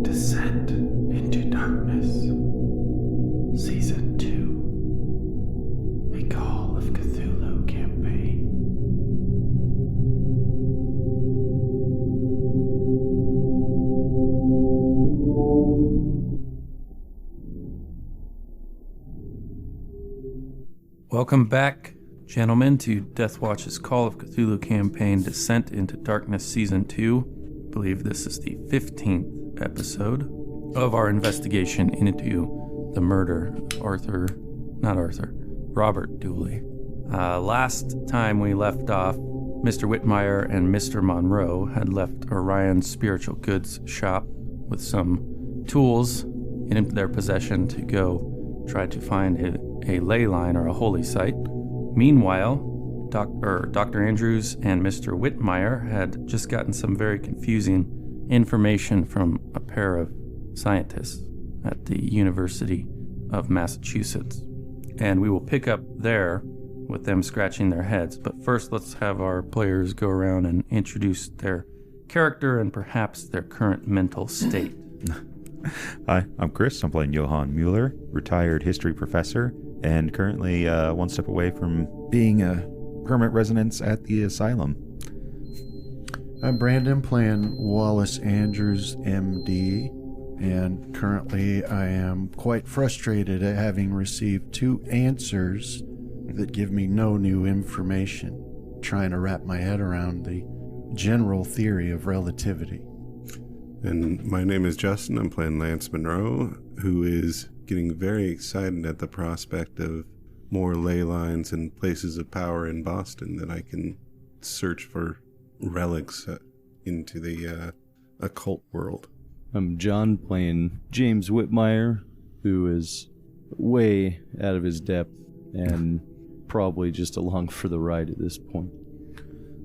Descent into Darkness, Season 2, A Call of Cthulhu campaign. Welcome back, gentlemen, to Death Watch's Call of Cthulhu campaign, Descent into Darkness Season 2. I believe this is the 15th episode of our investigation into the murder of Robert Dooley. Last time we left off, Mr. Whitmire and Mr. Monroe had left Orion's spiritual goods shop with some tools in their possession to go try to find a ley line or a holy site. Meanwhile, Dr. Andrews and Mr. Whitmire had just gotten some very confusing information from a pair of scientists at the University of Massachusetts. And we will pick up there with them scratching their heads. But first, let's have our players go around and introduce their character and perhaps their current mental state. Hi, I'm Chris. I'm playing Johann Muller, retired history professor, and currently one step away from being a permanent residence at the asylum. I'm Brandon, playing Wallace Andrews, MD, and currently I am quite frustrated at having received 2 answers that give me no new information, trying to wrap my head around the general theory of relativity. And my name is Justin. I'm playing Lance Monroe, who is getting very excited at the prospect of more ley lines and places of power in Boston that I can search for relics into the occult world. I'm John, playing James Whitmire, who is way out of his depth and probably just along for the ride at this point.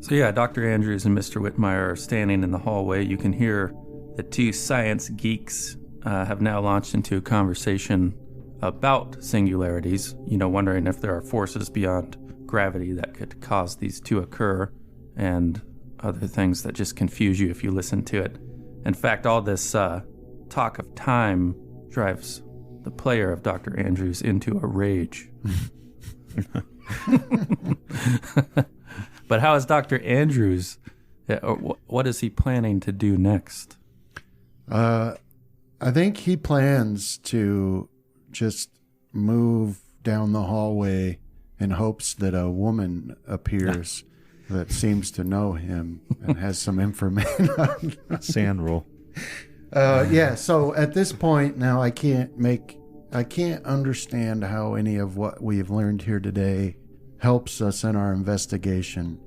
So yeah, Dr. Andrews and Mr. Whitmire are standing in the hallway. You can hear the 2 science geeks have now launched into a conversation about singularities, wondering if there are forces beyond gravity that could cause these to occur, and other things that just confuse you if you listen to it. In fact, all this talk of time drives the player of Dr. Andrews into a rage. But how is Dr. Andrews? What is he planning to do next? I think he plans to just move down the hallway in hopes that a woman appears that seems to know him and has some information. Sand roll. Yeah, so at this point now I can't understand how any of what we've learned here today helps us in our investigation.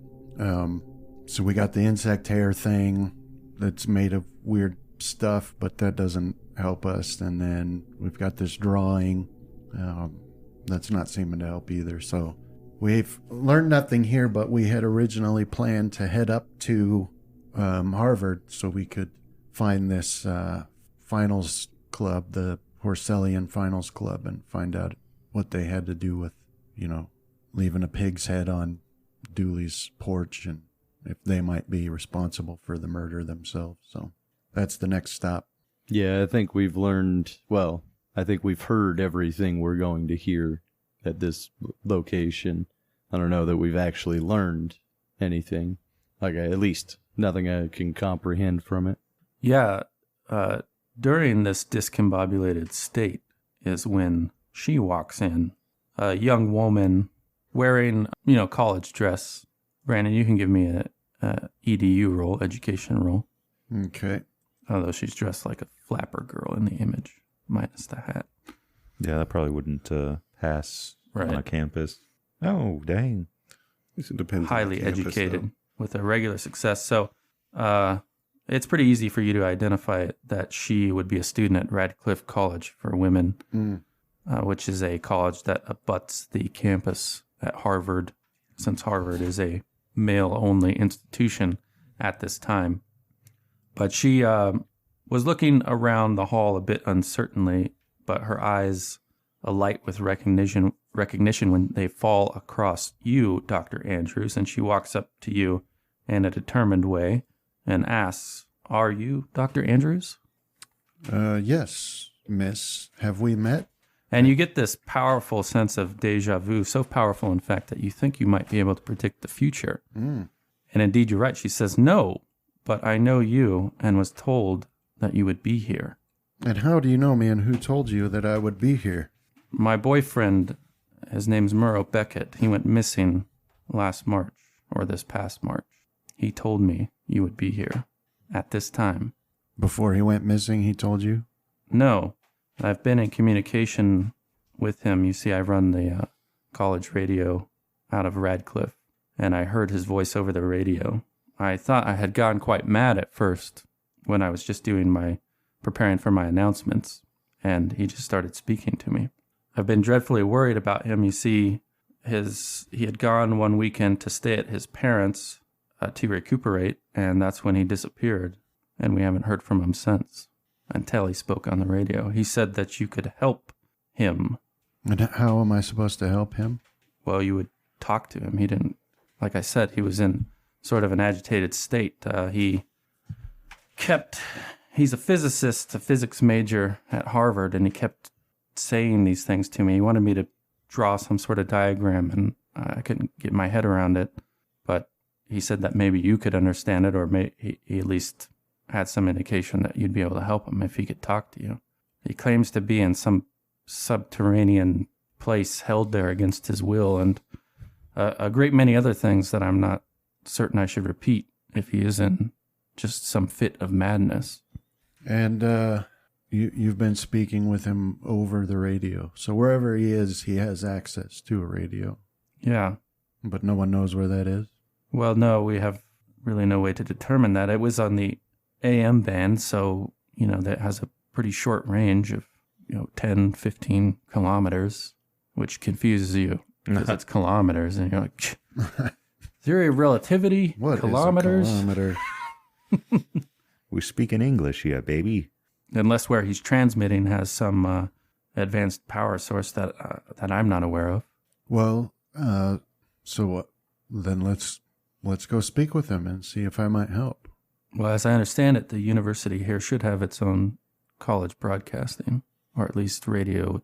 So we got the insect hair thing that's made of weird stuff, but that doesn't help us. And then we've got this drawing that's not seeming to help either. So we've learned nothing here, but we had originally planned to head up to Harvard so we could find this finals club, the Horsellian Finals Club, and find out what they had to do with, leaving a pig's head on Dooley's porch and if they might be responsible for the murder themselves. So that's the next stop. Yeah, I think we've heard everything we're going to hear at this location. I don't know that we've actually learned anything. At least nothing I can comprehend from it. Yeah, during this discombobulated state is when she walks in. A young woman wearing, college dress. Brandon, you can give me a EDU roll, education roll. Okay. Although she's dressed like a flapper girl in the image, minus the hat. Yeah, that probably wouldn't pass on a campus. Oh, dang. It depends. Highly on the campus, educated though. with a regular success. So it's pretty easy for you to identify that she would be a student at Radcliffe College for Women, which is a college that abuts the campus at Harvard. since Harvard is a male-only institution at this time. But she was looking around the hall a bit uncertainly, but her eyes alight with recognition when they fall across you, Dr. Andrews, and she walks up to you in a determined way and asks, "Are you Dr. Andrews?" Yes, miss. Have we met? And you get this powerful sense of deja vu, so powerful, in fact, that you think you might be able to predict the future. And indeed, you're right. She says, "No, but I know you and was told that you would be here." And how do you know me, and who told you that I would be here? My boyfriend, his name's Murrow Beckett. He went missing last March, or this past March. He told me you would be here at this time. Before he went missing, he told you? No, I've been in communication with him. You see, I run the college radio out of Radcliffe, and I heard his voice over the radio. I thought I had gone quite mad at first when I was just preparing for my announcements, and he just started speaking to me. I've been dreadfully worried about him. You see, he had gone one weekend to stay at his parents' to recuperate, and that's when he disappeared, and we haven't heard from him since, until he spoke on the radio. He said that you could help him. And how am I supposed to help him? Well, you would talk to him. He didn't, like I said, he was in sort of an agitated state. He's a physicist, a physics major at Harvard, and he kept saying these things to me. He wanted me to draw some sort of diagram, and I couldn't get my head around it. But he said that maybe you could understand it, or he at least had some indication that you'd be able to help him if he could talk to you. He claims to be in some subterranean place held there against his will, and a great many other things that I'm not certain I should repeat if he is in just some fit of madness. And you've been speaking with him over the radio. So wherever he is, he has access to a radio. Yeah. But no one knows where that is? Well, no, we have really no way to determine that. It was on the AM band, so, that has a pretty short range of, 10, 15 kilometers, which confuses you because it's kilometers, and you're like, theory of relativity, what kilometers? Is a kilometer? We speak in English here, baby. Unless where he's transmitting has some advanced power source that I'm not aware of. Well, then let's go speak with him and see if I might help. Well, as I understand it, the university here should have its own college broadcasting, or at least radio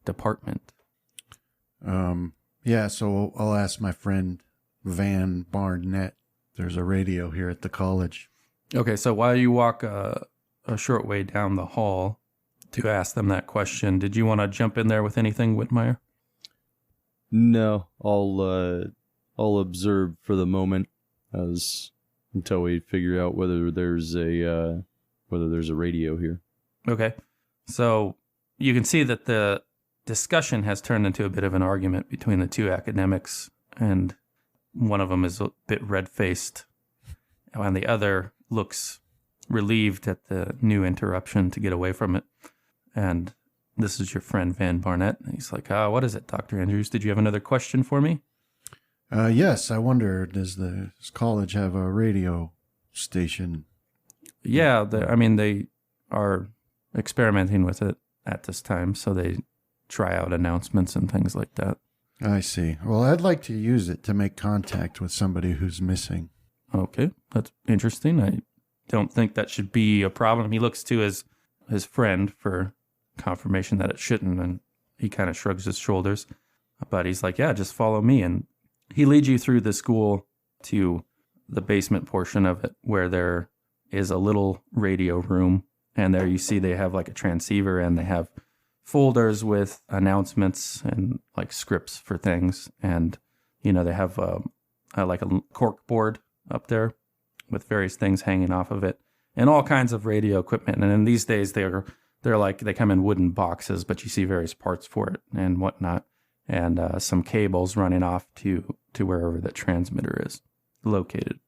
department. Yeah, so I'll ask my friend Van Barnett. There's a radio here at the college. Okay, so while you walk a short way down the hall to ask them that question, did you want to jump in there with anything, Whitmire? No, I'll observe for the moment until we figure out whether there's a radio here. Okay, so you can see that the discussion has turned into a bit of an argument between the two academics, and one of them is a bit red-faced, and the other looks relieved at the new interruption to get away from it. And this is your friend Van Barnett. And he's like, what is it, Dr. Andrews? Did you have another question for me? Yes, I wonder, does the college have a radio station? Yeah, they are experimenting with it at this time, so they try out announcements and things like that. I see. Well, I'd like to use it to make contact with somebody who's missing. Okay, that's interesting. I don't think that should be a problem. He looks to his friend for confirmation that it shouldn't, and he kind of shrugs his shoulders. But he's like, yeah, just follow me. And he leads you through the school to the basement portion of it, where there is a little radio room. And there you see they have like a transceiver, and they have folders with announcements and like scripts for things. And, they have like a cork board up there with various things hanging off of it, and all kinds of radio equipment. And in these days, they're like, they come in wooden boxes, but you see various parts for it and whatnot, and some cables running off to wherever the transmitter is located.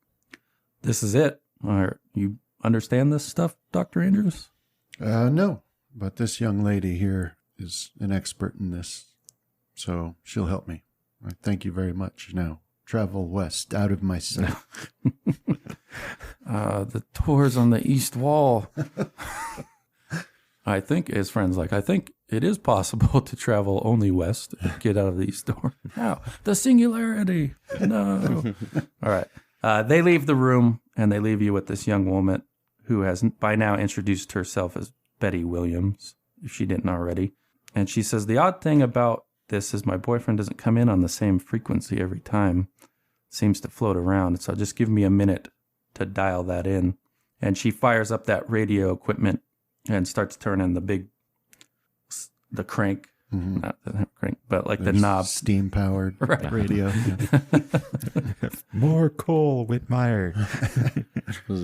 This is it. You understand this stuff, Dr. Andrews? No, but this young lady here is an expert in this, so she'll help me. I thank you very much. Now, travel west out of my sight. The door's on the east wall. I think his friend's like, I think it is possible to travel only west and get out of the east door. How? The singularity. No. All right. They leave the room, and they leave you with this young woman who has by now introduced herself as Betty Williams, if she didn't already. And she says, the odd thing about this is my boyfriend doesn't come in on the same frequency every time. It seems to float around. So just give me a minute to dial that in. And she fires up that radio equipment and starts turning the crank, not the crank, but like the knob. Steam-powered radio. More coal, Whitmire.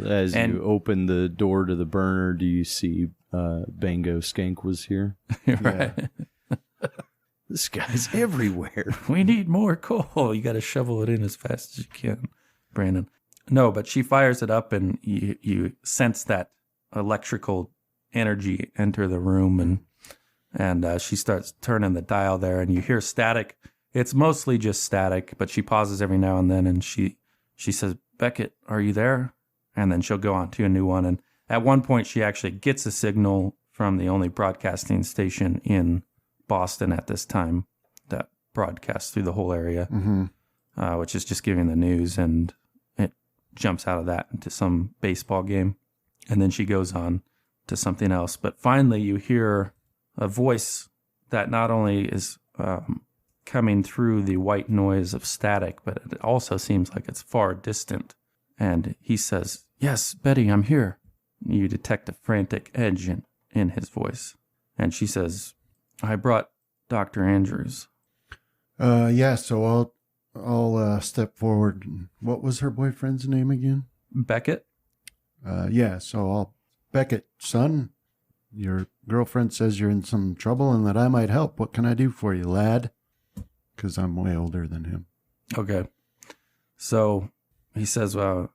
As you open the door to the burner, do you see Bango Skank was here? Right. This guy's everywhere. We need more coal. You got to shovel it in as fast as you can, Brandon. No, but she fires it up, and you sense that electrical energy enter the room, and she starts turning the dial there, and you hear static. It's mostly just static, but she pauses every now and then, and she says, Beckett, are you there? And then she'll go on to a new one. And at one point, she actually gets a signal from the only broadcasting station in Boston at this time that broadcasts through the whole area, which is just giving the news, and it jumps out of that into some baseball game. And then she goes on to something else. But finally, you hear a voice that not only is coming through the white noise of static, but it also seems like it's far distant. And he says, yes, Betty, I'm here. You detect a frantic edge in his voice. And she says, I brought Dr. Andrews. Yeah, so I'll step forward. What was her boyfriend's name again? Beckett? Yeah, so Beckett, son, your girlfriend says you're in some trouble and that I might help. What can I do for you, lad? Because I'm way older than him. Okay. So he says, I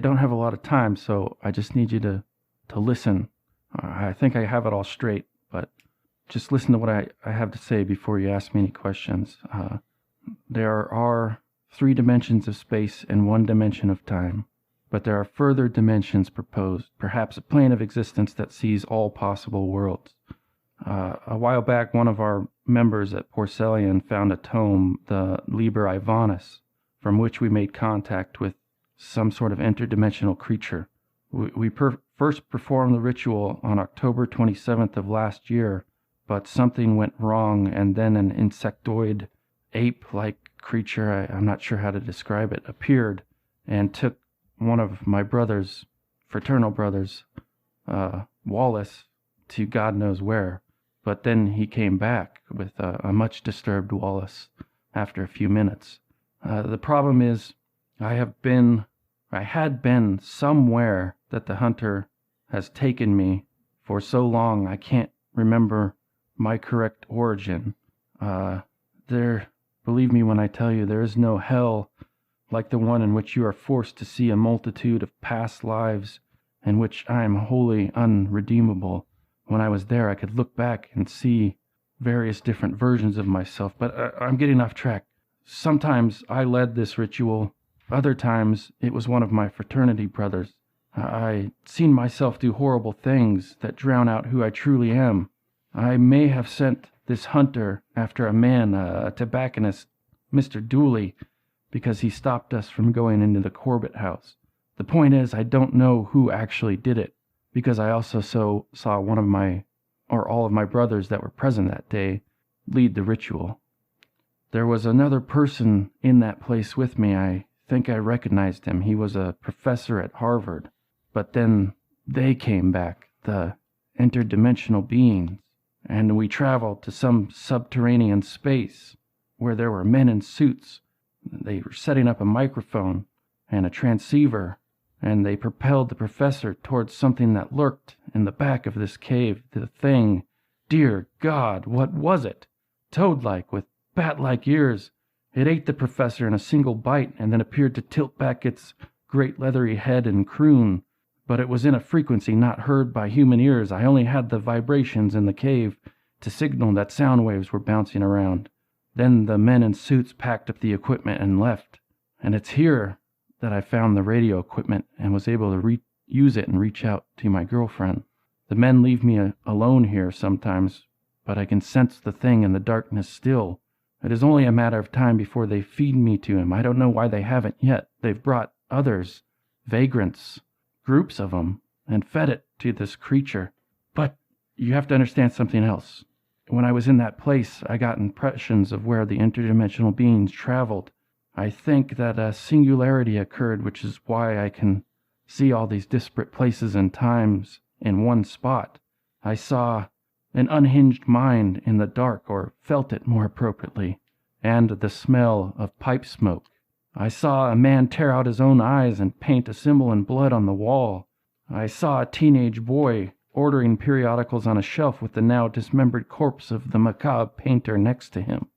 don't have a lot of time, so I just need you to listen. I think I have it all straight, but just listen to what I have to say before you ask me any questions. There are 3 dimensions of space and 1 dimension of time, but there are further dimensions proposed, perhaps a plane of existence that sees all possible worlds. A while back, one of our members at Porcellian found a tome, the Liber Ivanis, from which we made contact with some sort of interdimensional creature. We first performed the ritual on October 27th of last year, but something went wrong, and then an insectoid, ape-like creature, I'm not sure how to describe it, appeared and took one of my brothers, fraternal brothers, Wallace, to God knows where. But then he came back with a much disturbed Wallace after a few minutes. The problem is I had been somewhere that the hunter has taken me for so long I can't remember my correct origin. Believe me when I tell you, there is no hell like the one in which you are forced to see a multitude of past lives in which I am wholly unredeemable. When I was there, I could look back and see various different versions of myself, but I'm getting off track. Sometimes I led this ritual. Other times it was one of my fraternity brothers. I'd seen myself do horrible things that drown out who I truly am. I may have sent this hunter after a man, a tobacconist, Mr. Dooley, because he stopped us from going into the Corbett house. The point is, I don't know who actually did it, because I also saw one of all of my brothers that were present that day lead the ritual. There was another person in that place with me. I think I recognized him. He was a professor at Harvard. But then they came back, the interdimensional beings, and we traveled to some subterranean space where there were men in suits. They were setting up a microphone and a transceiver, and they propelled the professor towards something that lurked in the back of this cave. The thing, dear God, what was it? Toad-like, with bat-like ears. It ate the professor in a single bite and then appeared to tilt back its great leathery head and croon. But it was in a frequency not heard by human ears. I only had the vibrations in the cave to signal that sound waves were bouncing around. Then the men in suits packed up the equipment and left. And it's here that I found the radio equipment and was able to use it and reach out to my girlfriend. The men leave me alone here sometimes, but I can sense the thing in the darkness still. It is only a matter of time before they feed me to him. I don't know why they haven't yet. They've brought others, vagrants, groups of them, and fed it to this creature. But you have to understand something else. When I was in that place, I got impressions of where the interdimensional beings traveled. I think that a singularity occurred, which is why I can see all these disparate places and times in one spot. I saw an unhinged mind in the dark, or felt it more appropriately, and the smell of pipe smoke. I saw a man tear out his own eyes and paint a symbol in blood on the wall. I saw a teenage boy ordering periodicals on a shelf with the now dismembered corpse of the macabre painter next to him.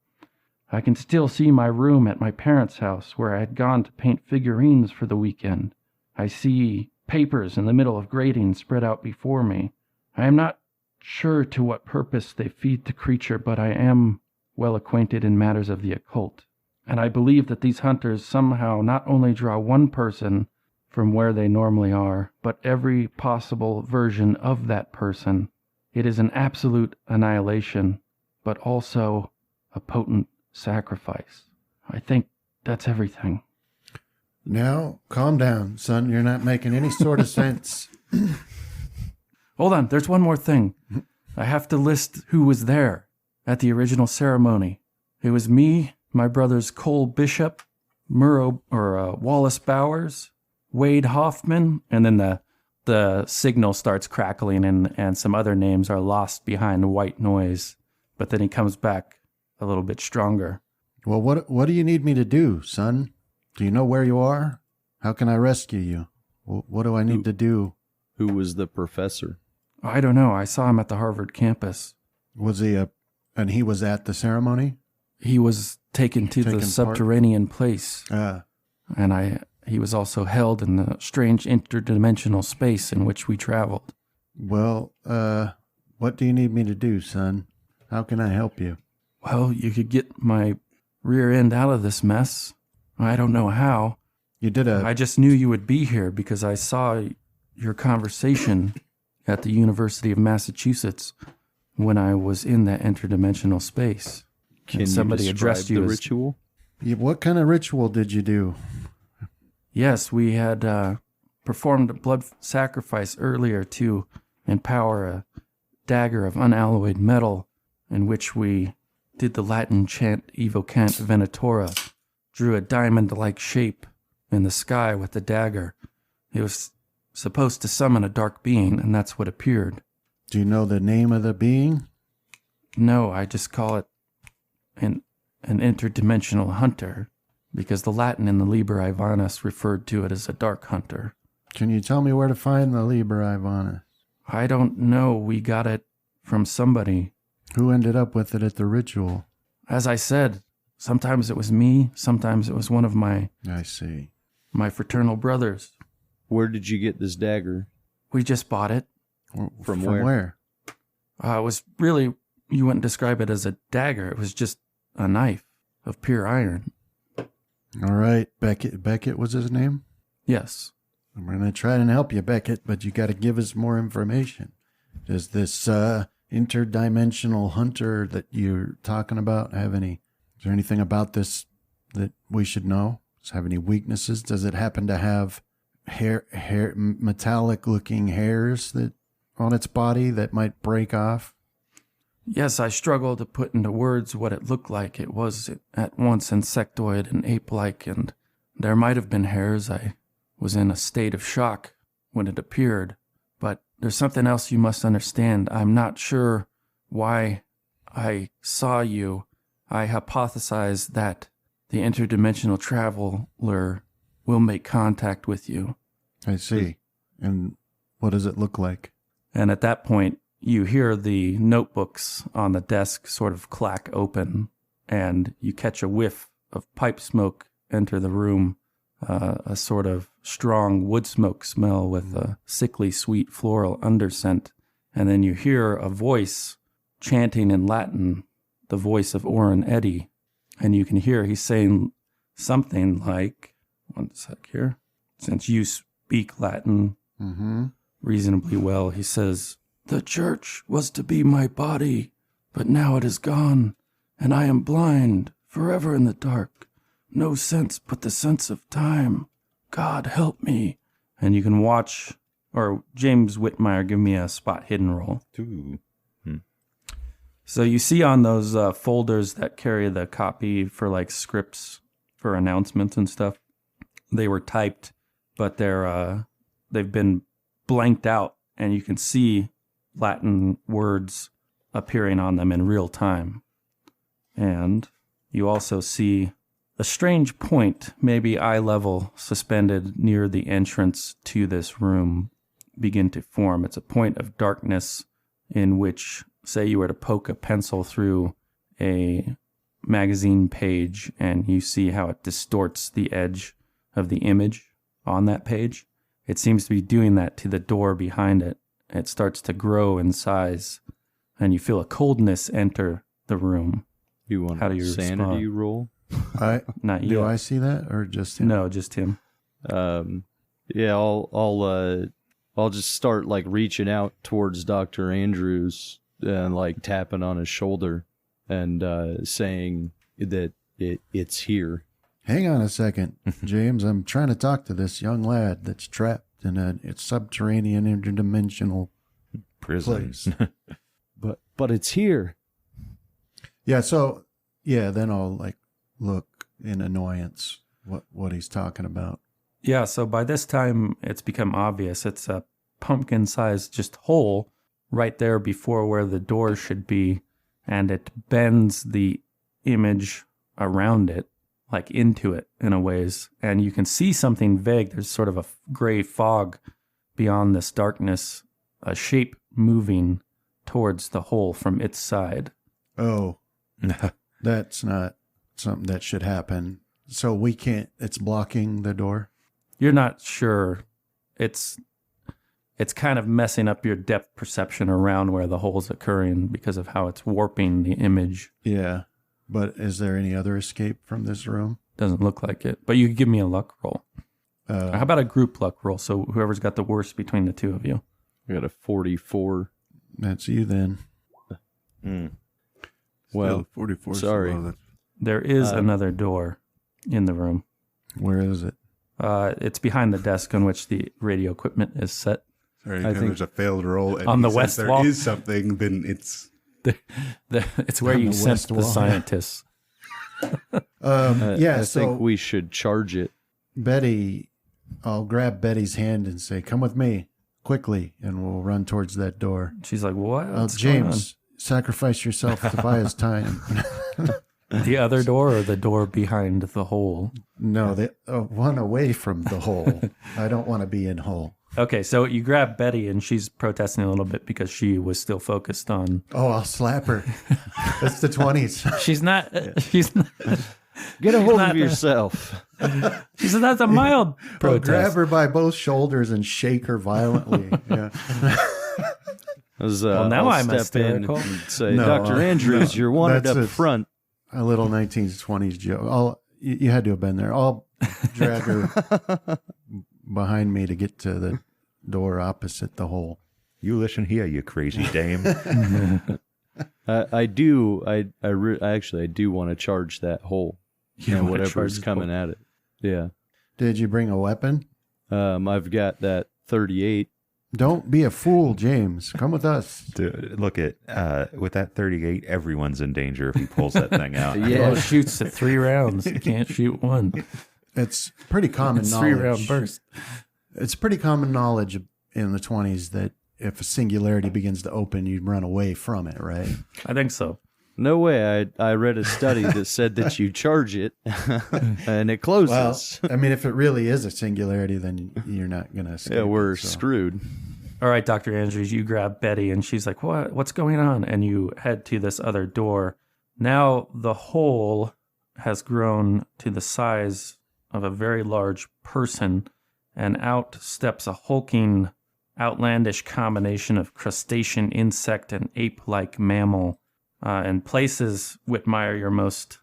I can still see my room at my parents' house where I had gone to paint figurines for the weekend. I see papers in the middle of gratings spread out before me. I am not sure to what purpose they feed the creature, but I am well acquainted in matters of the occult. And I believe that these hunters somehow not only draw one person from where they normally are, but every possible version of that person. It is an absolute annihilation, but also a potent sacrifice. I think that's everything. Now, calm down, son. You're not making any sort of sense. Hold on, there's one more thing. I have to list who was there at the original ceremony. It was me, my brothers Cole Bishop, Wallace Bowers, Wade Hoffman, and then the signal starts crackling and some other names are lost behind white noise. But then he comes back a little bit stronger. Well, what do you need me to do, son? Do you know where you are? How can I rescue you? What do I need to do? Who was the professor? I don't know. I saw him at the Harvard campus. Was he and he was at the ceremony? He was taken to the subterranean place. And he was also held in the strange interdimensional space in which we traveled. Well, what do you need me to do, son? How can I help you? Well, you could get my rear end out of this mess. I don't know how. I just knew you would be here because I saw your conversation at the University of Massachusetts when I was in that interdimensional space. Can somebody addressed you the ritual? What kind of ritual did you do? Yes, we had performed a blood sacrifice earlier to empower a dagger of unalloyed metal, in which we did the Latin chant Evocant Venatora, drew a diamond-like shape in the sky with the dagger. It was supposed to summon a dark being, and that's what appeared. Do you know the name of the being? No, I just call it an interdimensional hunter, because the Latin in the Liber Ivanus referred to it as a dark hunter. Can you tell me where to find the Liber Ivanus? I don't know. We got it from somebody. Who ended up with it at the ritual? As I said, sometimes it was me, sometimes it was one of my fraternal brothers. Where did you get this dagger? We just bought it. From where? It was really, you wouldn't describe it as a dagger. It was just a knife of pure iron. All right, Beckett was his name? Yes. I'm going to try and help you, Beckett, but you got to give us more information. Does this interdimensional hunter that you're talking about is there anything about this that we should know? Does it have any weaknesses? Does it happen to have metallic looking hairs that on its body that might break off? Yes, I struggle to put into words what it looked like. It was at once insectoid and ape-like, and there might have been hairs. I was in a state of shock when it appeared. But there's something else you must understand. I'm not sure why I saw you. I hypothesized that the interdimensional traveler will make contact with you. I see. And what does it look like? And at that point, you hear the notebooks on the desk sort of clack open, and you catch a whiff of pipe smoke enter the room, a sort of strong wood smoke smell with a sickly sweet floral underscent. And then you hear a voice chanting in Latin, the voice of Oren Eddy, and you can hear he's saying something like, one sec here, since you speak Latin reasonably well, he says, "The church was to be my body, but now it is gone, and I am blind, forever in the dark. No sense but the sense of time. God help me." And you can watch, or James Whitmire, give me a spot hidden roll. Ooh. So you see on those folders that carry the copy for like scripts for announcements and stuff, they were typed, but they've been blanked out, and you can see Latin words appearing on them in real time. And you also see a strange point, maybe eye level, suspended near the entrance to this room begin to form. It's a point of darkness in which, say you were to poke a pencil through a magazine page and you see how it distorts the edge of the image on that page. It seems to be doing that to the door behind it. It starts to grow in size, and you feel a coldness enter the room. You want How do a you sanity respond? roll? Not yet. Do I see that or just him? No, just him. Yeah, I'll just start like reaching out towards Dr. Andrews and like tapping on his shoulder and saying that it's here. Hang on a second, James. I'm trying to talk to this young lad that's trapped in a subterranean interdimensional Prison. place. But it's here. Yeah, so then I'll like look in annoyance what he's talking about. Yeah, so by this time, it's become obvious. It's a pumpkin-sized just hole right there before where the door should be, and it bends the image around it, like into it in a ways. And you can see something vague. There's sort of a gray fog beyond this darkness, a shape moving towards the hole from its side. Oh, that's not something that should happen. So we can't, it's blocking the door? You're not sure. It's kind of messing up your depth perception around where the hole's occurring because of how it's warping the image. Yeah. But is there any other escape from this room? Doesn't look like it. But you could give me a luck roll. How about a group luck roll? So whoever's got the worst between the two of you. I got a 44. That's you then. Well, 44. sorry. There is another door in the room. Where is it? It's behind the desk on which the radio equipment is set. Sorry, I think- there's a failed roll. And On the he says west there wall. is something, then it's... It's where On you the sent west the wall. scientists. Yeah, I so think we should charge it. Betty, I'll grab Betty's hand and say, "Come with me, quickly," and we'll run towards that door. She's like, what? What's James, sacrifice yourself to buy us time. going on? The other door or the door behind the hole? No, the one away from the hole. I don't want to be in hole. Okay, so you grab Betty, and she's protesting a little bit because she was still focused on... Oh, I'll slap her. That's the 20s. She's not... She's not... Get a hold not of the- yourself. She said that's a mild I'll protest. grab her by both shoulders and shake her violently. Yeah. Well, now I'll I'm step hysterical. in and say, No, Dr. Andrews, no, you're wanted that's up it. front. A little 1920s joke. You had to have been there. I'll drag her behind me to get to the door opposite the hole. You listen here, you crazy dame. I do want to charge that hole. You and wanna whatever's charge the coming hole? at it. Yeah. Did you bring a weapon? I've got that 38. Don't be a fool, James. Come with us. Dude, look at with that 38, everyone's in danger if he pulls that thing out. Well, it shoots at 3 rounds. You can't shoot one. It's pretty common It's knowledge. 3-round burst. It's pretty common knowledge in the 20s that if a singularity begins to open, you run away from it, right? I think so. No way. I read a study that said that you charge it and it Well, closes. I mean, if it really is a singularity, then you're not going to escape. Yeah, we're it, so. screwed. All right, Dr. Andrews, you grab Betty, and she's like, what's going on? And you head to this other door. Now the hole has grown to the size of a very large person, and out steps a hulking, outlandish combination of crustacean, insect, and ape-like mammal. And places, Whitmire, your most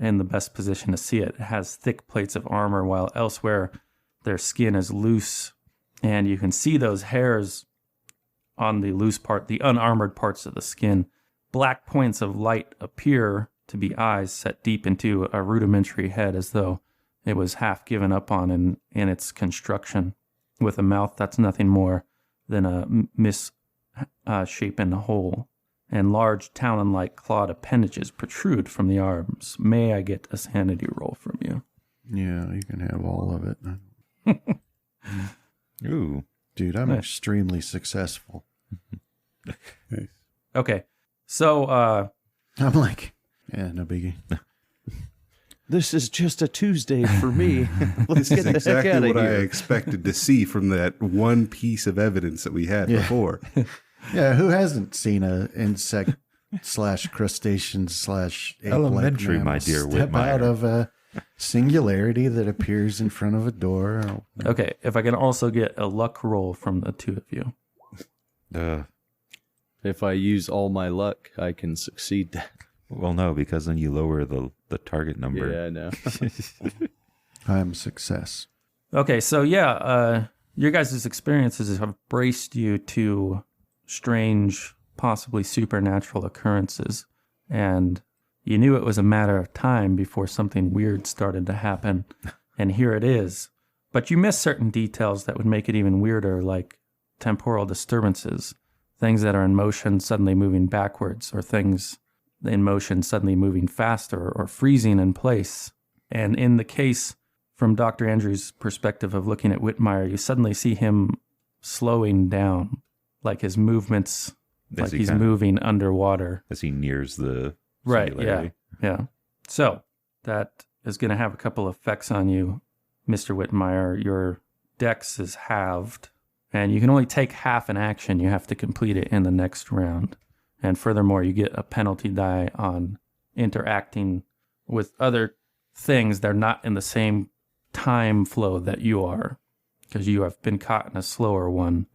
in the best position to see it. It has thick plates of armor, while elsewhere their skin is loose, and you can see those hairs on the loose part, the unarmored parts of the skin. Black points of light appear to be eyes set deep into a rudimentary head, as though it was half given up on in its construction, with a mouth that's nothing more than a misshapen hole, and large talon-like clawed appendages protrude from the arms. May I get a sanity roll from you? Yeah, you can have all of it. Ooh. Dude, I'm Nice. extremely successful. Okay, so I'm like, yeah, no biggie. This is just a Tuesday for me. Let's This is get the heck exactly out of what I here. expected to see from that one piece of evidence that we had Yeah. before. Yeah, who hasn't seen a insect slash crustacean slash ape-like Elementary, mammal my dear step Whitmire. out of a singularity that appears in front of a door? okay, if I can also get a luck roll from the two of you. If I use all my luck, I can succeed that. Well, no, because then you lower the target number. Yeah, I know. I'm a success. Okay, so yeah, your guys' experiences have braced you to strange, possibly supernatural occurrences, and you knew it was a matter of time before something weird started to happen, and here it is. But you missed certain details that would make it even weirder, like temporal disturbances, things that are in motion suddenly moving backwards, or things in motion suddenly moving faster or freezing in place. And in the case, from Dr. Andrews' perspective of looking at Whitmire, you suddenly see him slowing down, like his movements, like he he's kinda- moving underwater. As he nears the Right, singularity. yeah. So that is going to have a couple effects on you, Mr. Whitmire. Your dex is halved, and you can only take half an action. You have to complete it in the next round. And furthermore, you get a penalty die on interacting with other things that are not in the same time flow that you are, because you have been caught in a slower one.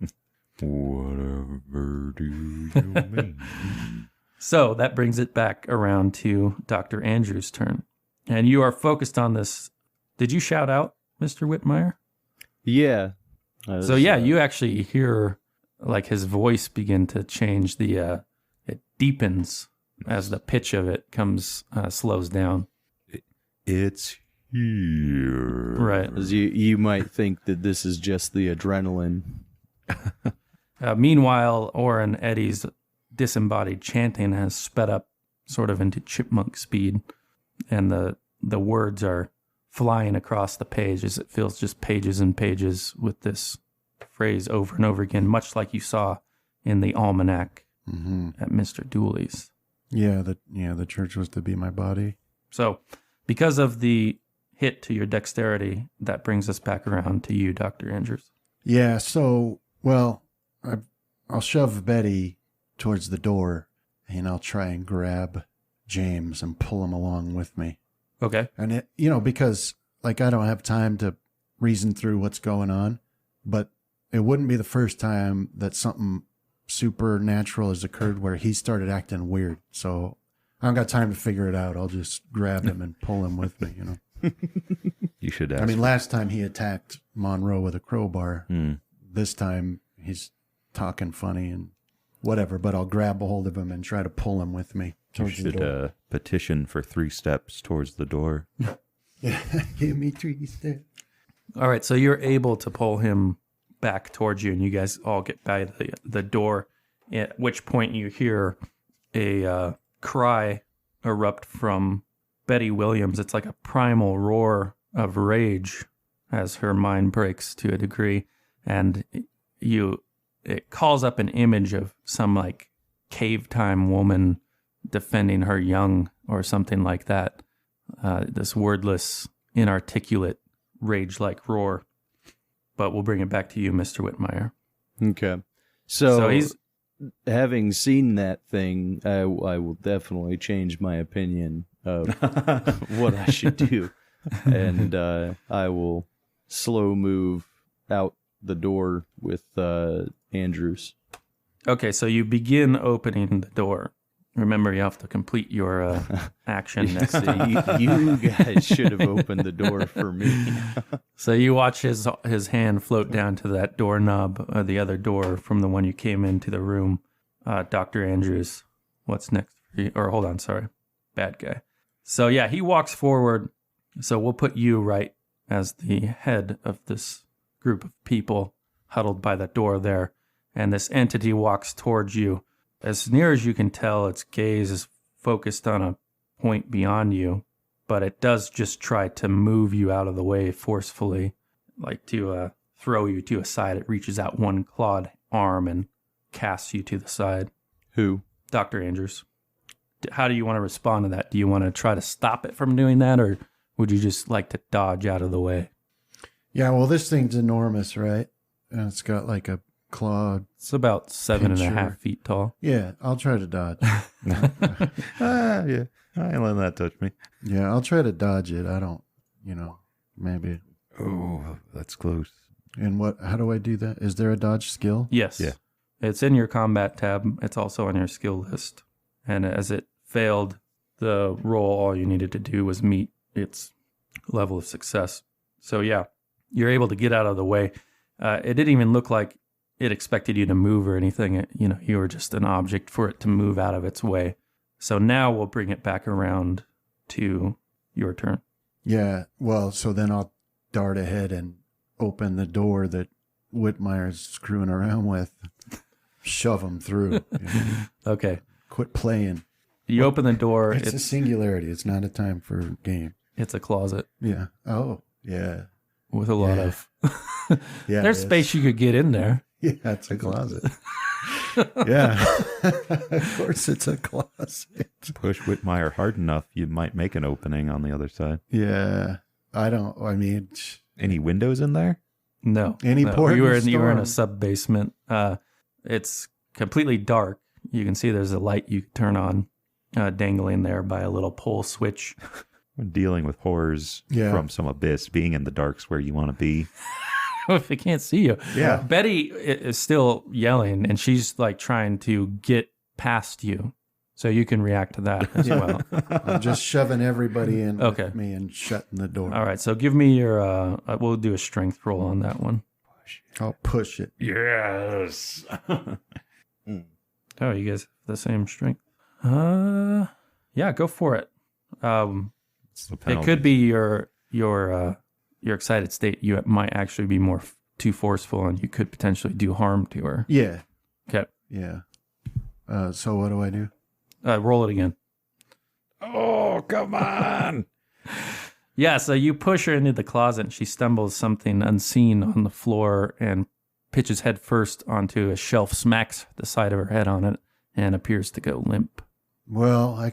Whatever do you mean? So that brings it back around to Dr. Andrews' turn. And you are focused on this. Did you shout out, Mr. Whitmire? Yeah. So yeah, you actually hear like his voice begin to change. It deepens as the pitch of it slows down. It's here. Right. As you might think that this is just the adrenaline. Meanwhile, Oren Eddie's disembodied chanting has sped up sort of into chipmunk speed, and the words are flying across the page as it fills just pages and pages with this phrase over and over again, much like you saw in the almanac at Mr. Dooley's. Yeah, the church was to be my body. So, because of the hit to your dexterity, that brings us back around to you, Dr. Andrews. Yeah, so, well, I'll shove Betty towards the door, and I'll try and grab James and pull him along with me. Okay. And it, because like I don't have time to reason through what's going on, but it wouldn't be the first time that something supernatural has occurred where he started acting weird. So I don't got time to figure it out. I'll just grab him and pull him with me, You should ask. I mean, last time he attacked Monroe with a crowbar. Hmm. This time he's talking funny and whatever, but I'll grab a hold of him and try to pull him with me. You towards the door. should petition for 3 steps towards the door. Yeah, give me 3 steps. All right, so you're able to pull him back towards you, and you guys all get by the door, at which point you hear a cry erupt from Betty Williams. It's like a primal roar of rage as her mind breaks to a degree, and it calls up an image of some like cave time woman defending her young or something like that. This wordless, inarticulate, rage-like roar. But we'll bring it back to you, Mr. Whitmire. Okay. So he's having seen that thing, I will definitely change my opinion of what I should do. And I will slow move out the door with Andrews. okay. So you begin opening the door, Remember, you have to complete your action next So to you guys should have opened the door for me. So you watch his hand float down to that doorknob, the other door from the one you came into the room. Dr. Andrews, what's next for you? Or hold on, sorry. Bad guy. So yeah, he walks forward. So we'll put you right as the head of this group of people huddled by the door there. And this entity walks towards you. As near as you can tell, its gaze is focused on a point beyond you, but it does just try to move you out of the way forcefully, like to throw you to a side. It reaches out one clawed arm and casts you to the side. Who? Dr. Andrews. How do you want to respond to that? Do you want to try to stop it from doing that, or would you just like to dodge out of the way? Yeah, well, this thing's enormous, right? And it's got like a claw. It's about 7.5 Pincher. feet tall. Yeah, I'll try to dodge. Yeah. I ain't letting that touch me. Yeah, I'll try to dodge it. I don't, maybe. Oh, that's close. And how do I do that? Is there a dodge skill? Yes. Yeah. It's in your combat tab. It's also on your skill list. And as it failed the roll, all you needed to do was meet its level of success. So yeah, you're able to get out of the way. It didn't even look like it expected you to move or anything. You were just an object for it to move out of its way. So now we'll bring it back around to your turn. Yeah, well, so then I'll dart ahead and open the door that Whitmire's screwing around with. Shove him through. Okay. Quit playing. You open the door. It's a singularity. It's not a time for a game. It's a closet Yeah. Oh, yeah. with a lot Yeah. of... Yeah. There's it is. space you could get in there. Yeah, it's a closet. Yeah. Of course it's a closet. Push Whitmire hard enough, you might make an opening on the other side. Yeah. Any windows in there? No. Any no. port in a You were in a storm. sub-basement. It's completely dark. You can see there's a light you can turn on dangling there by a little pole switch. When dealing with horrors Yeah. from some abyss, being in the dark's where you want to be. If they can't see you. Yeah. Betty is still yelling, and she's like trying to get past you. So you can react to that as well. I'm just shoving everybody in Okay. with me and shutting the door. All right, so give me your, we'll do a strength roll on that one. I'll push it. Yes. Oh, you guys have the same strength. Yeah, go for it. It could be your excited state. You might actually be too forceful, and you could potentially do harm to her. Yeah. Okay, Yeah. So what do I do? roll it again. Oh, come on. Yeah, so you push her into the closet, and she stumbles something unseen on the floor and pitches head first onto a shelf, smacks the side of her head on it, and appears to go limp. Well,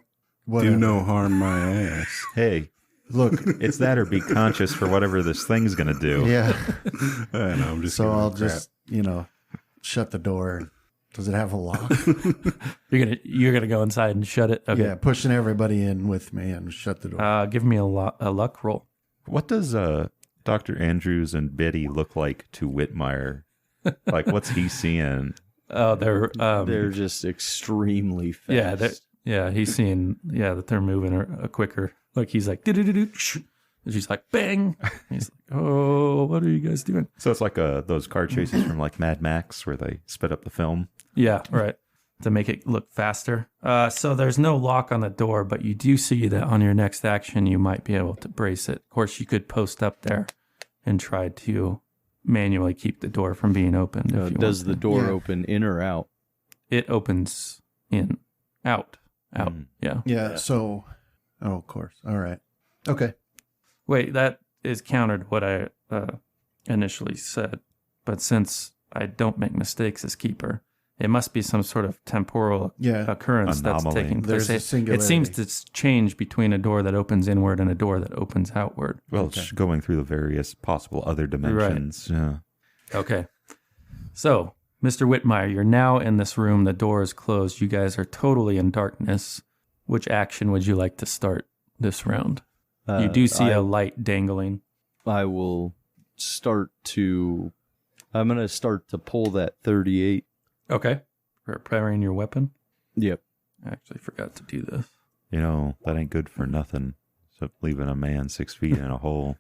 Do no harm my ass. Hey, Look, it's that or be conscious for whatever this thing's going to do. yeah. I know, I'm just So giving I'll it crap. just, shut the door. Does it have a lock? You're gonna go inside and shut it. Okay. Yeah, pushing everybody in with me and shut the door. Give me a luck roll. What does Dr. Andrews and Betty look like to Whitmire? Like, what's he seeing? Oh, They're just extremely fast. He's seeing that they're moving quicker. Like he's like do-do-do-do, shh. And she's like bang. He's like, oh, what are you guys doing? So it's like those car chases from like Mad Max where they sped up the film. Yeah, right. To make it look faster. So there's no lock on the door, but you do see that on your next action you might be able to brace it. Of course, you could post up there and try to manually keep the door from being opened. If you Does want the to. door Yeah. open in or out? It opens in, out. Yeah. Yeah, so, of course. All right. Okay. Wait, that is countered what I initially said. But since I don't make mistakes as keeper, it must be some sort of temporal Yeah. occurrence that's Anomaly. taking There's place. a It seems singularity. to change between a door that opens inward and a door that opens outward. Well, it's going through the various possible other dimensions. Yeah. Okay. So, Mr. Whitmire, you're now in this room. The door is closed. You guys are totally in darkness. Which action would you like to start this round? You do see a light dangling. I will start to. I'm going to start to pull that 38. Okay. Preparing your weapon. Yep. I actually forgot to do this. You know, that ain't good for nothing. So leaving a man 6 feet in a hole.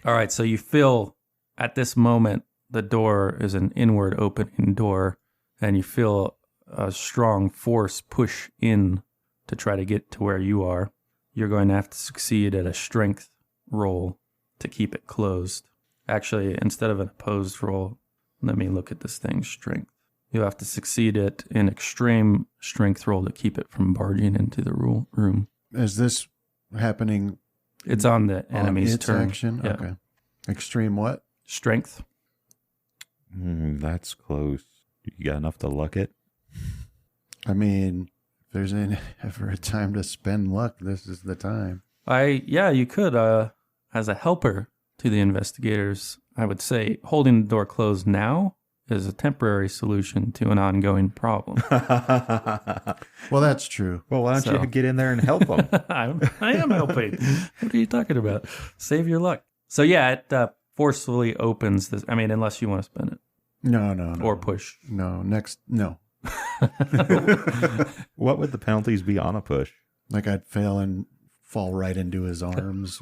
All right, so you feel at this moment the door is an inward opening door, and you feel a strong force push in to try to get to where you are. You're going to have to succeed at a strength roll to keep it closed. Actually, instead of an opposed roll, let me look at this thing, strength. You'll have to succeed at an extreme strength roll to keep it from barging into the room. Is this happening? It's on the enemy's its turn. action? Yeah. Okay. Extreme what? Strength. That's close. You got enough to luck it? I mean, if there's ever a time to spend luck, this is the time. You could, as a helper to the investigators, I would say holding the door closed now is a temporary solution to an ongoing problem. Well, that's true. Well, why don't you get in there and help them? I am helping. What are you talking about? Save your luck. So yeah, it forcefully opens this. I mean, unless you want to spin it. No. Or push. No. What would the penalties be on a push? Like I'd fail and fall right into his arms,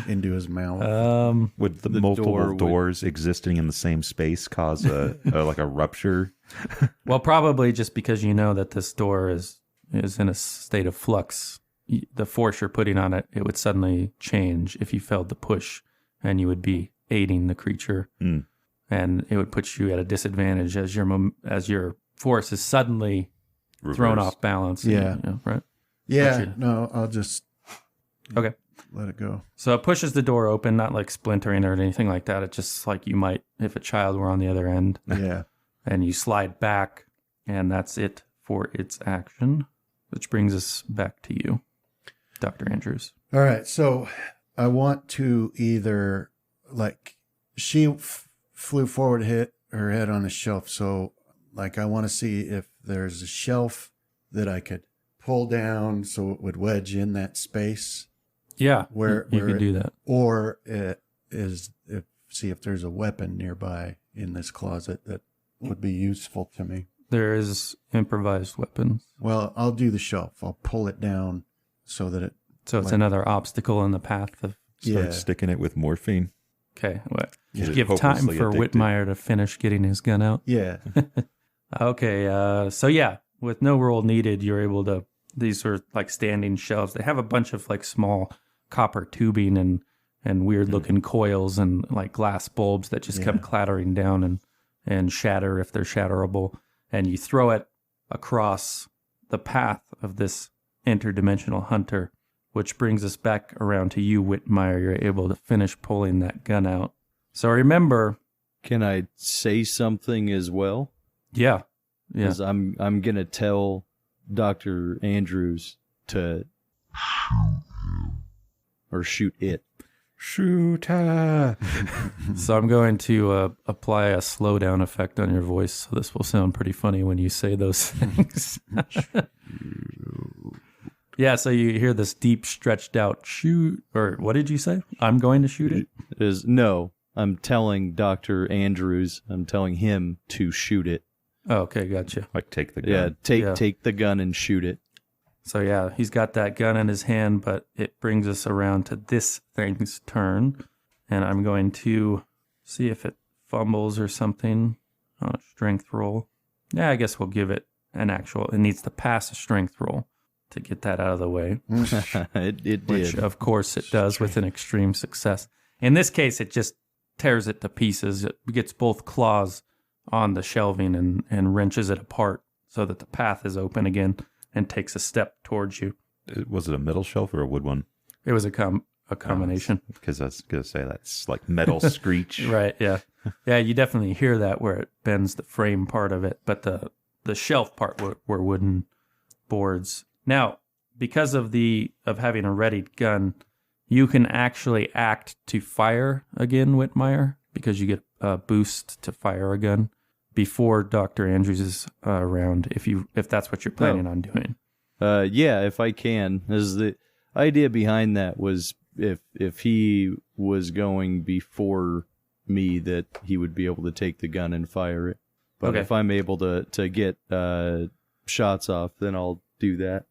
into his mouth. Would the multiple doors existing in the same space cause a rupture? Well, probably just because you know that this door is in a state of flux. The force you're putting on it, it would suddenly change if you failed to push, and you would be aiding the creature, and it would put you at a disadvantage as your force is suddenly thrown off balance. Yeah. Right. Yeah. No, I'll just let it go. So it pushes the door open, not like splintering or anything like that. It's just like you might if a child were on the other end. Yeah. And you slide back, and that's it for its action, which brings us back to you, Dr. Andrews. All right. So I want to either, she flew forward, hit her head on a shelf. So, I want to see if there's a shelf that I could pull down so it would wedge in that space. Yeah, where you could do that. Or see if there's a weapon nearby in this closet that would be useful to me. There is improvised weapons. Well, I'll do the shelf. I'll pull it down so that it... So it's another obstacle in the path of... Start sticking it with morphine. Okay, what? Yeah. Give time for Addicted. Whitmire to finish getting his gun out. Yeah. Okay, so yeah, with no roll needed, you're able to... These are like standing shelves. They have a bunch of like small copper tubing and weird looking coils and like glass bulbs that just come clattering down and shatter if they're shatterable. And you throw it across the path of this interdimensional hunter, which brings us back around to you, Whitmire. You're able to finish pulling that gun out. So remember... Can I say something as well? Yeah. Because I'm going to tell Dr. Andrews to shoot it. Shoot her. So I'm going to apply a slowdown effect on your voice, so this will sound pretty funny when you say those things. Yeah, so you hear this deep, stretched out shoot, or what did you say? I'm going to shoot it? I'm telling Dr. Andrews, I'm telling him to shoot it. Oh, okay, gotcha. Like take the gun. Yeah, take the gun and shoot it. So yeah, he's got that gun in his hand, but it brings us around to this thing's turn. And I'm going to see if it fumbles or something on a strength roll. Yeah, I guess we'll give it it needs to pass a strength roll to get that out of the way. It did. Which, of course, it does with an extreme success. In this case, it just tears it to pieces. It gets both claws on the shelving and wrenches it apart so that the path is open again and takes a step towards you. Was it a metal shelf or a wood one? It was a combination. Because I was going to say that's like metal screech. Right, yeah. Yeah, you definitely hear that where it bends the frame part of it, but the shelf part were wooden boards. Now, because of having a readied gun, you can actually act to fire again, Whitmire, because you get a boost to fire a gun before Dr. Andrews is around, if that's what you're planning on doing. Yeah, if I can. As the idea behind that was if he was going before me, that he would be able to take the gun and fire it. But Okay. if I'm able to get shots off, then I'll do that.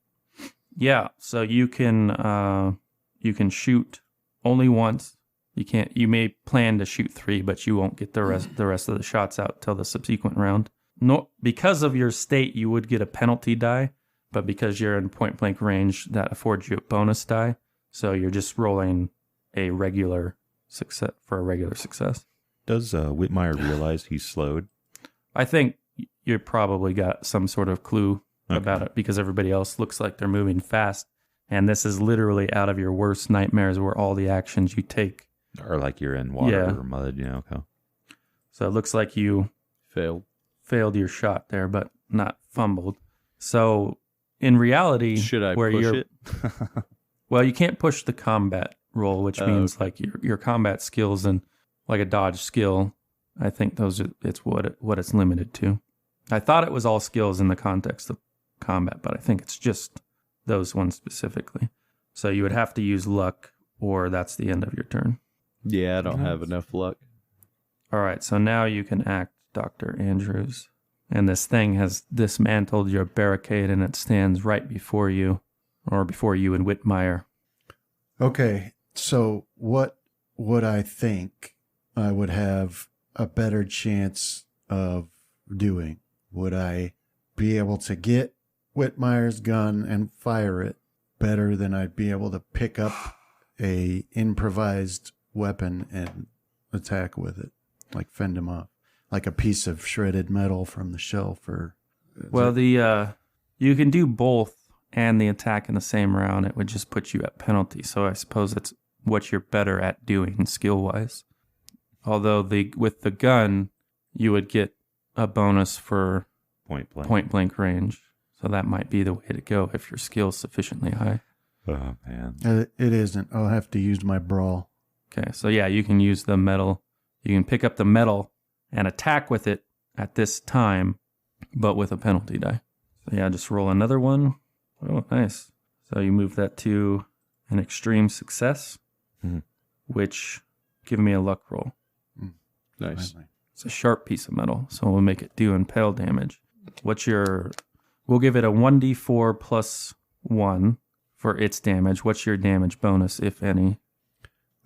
Yeah, so you can shoot only once. You may plan to shoot 3, but you won't get the rest of the shots out till the subsequent round. No, because of your state, you would get a penalty die, but because you're in point blank range, that affords you a bonus die. So you're just rolling a regular success for a regular success. Does Whitmire realize he's slowed? I think you probably got some sort of clue about it because everybody else looks like they're moving fast. And this is literally out of your worst nightmares where all the actions you take. Or like you're in water or mud, Okay. So it looks like you failed your shot there, but not fumbled. So in reality, should I where push it? Well, you can't push the combat roll, which means like your combat skills and like a dodge skill. I think it's what it's limited to. I thought it was all skills in the context of combat, but I think it's just those ones specifically. So you would have to use luck, or that's the end of your turn. Yeah, I don't have enough luck. All right, so now you can act, Dr. Andrews. And this thing has dismantled your barricade, and it stands right before you, or before you and Whitmire. Okay, so what would I think I would have a better chance of doing? Would I be able to get Whitmire's gun and fire it better than I'd be able to pick up a improvised weapon and attack with it, like fend him off, like a piece of shredded metal from the shelf? Or you can do both and the attack in the same round. It would just put you at penalty. So I suppose it's what you're better at doing skill wise. Although with the gun, you would get a bonus for point blank range. So that might be the way to go if your skill's sufficiently high. Oh, man. It isn't. I'll have to use my brawl. Okay, so yeah, you can use the metal. You can pick up the metal and attack with it at this time, but with a penalty die. So yeah, just roll another one. Oh, nice. So you move that to an extreme success, which give me a luck roll. Nice. It's a sharp piece of metal, so we'll make it do impale damage. We'll give it a 1d4 plus 1 for its damage. What's your damage bonus, if any?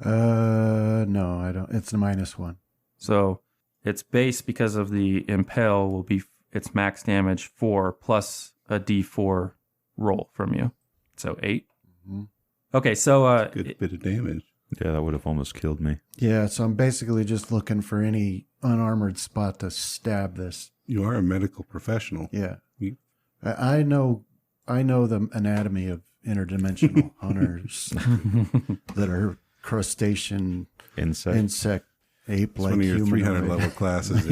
No, I don't. It's a -1. So its base, because of the impale, will be its max damage 4 plus a d4 roll from you. So 8. Mm-hmm. Okay, so good bit of damage. Yeah, that would have almost killed me. Yeah, so I'm basically just looking for any unarmored spot to stab this. You are a medical professional. Yeah. I know the anatomy of interdimensional hunters that are crustacean insect ape like one of your humanoid. 300 level classes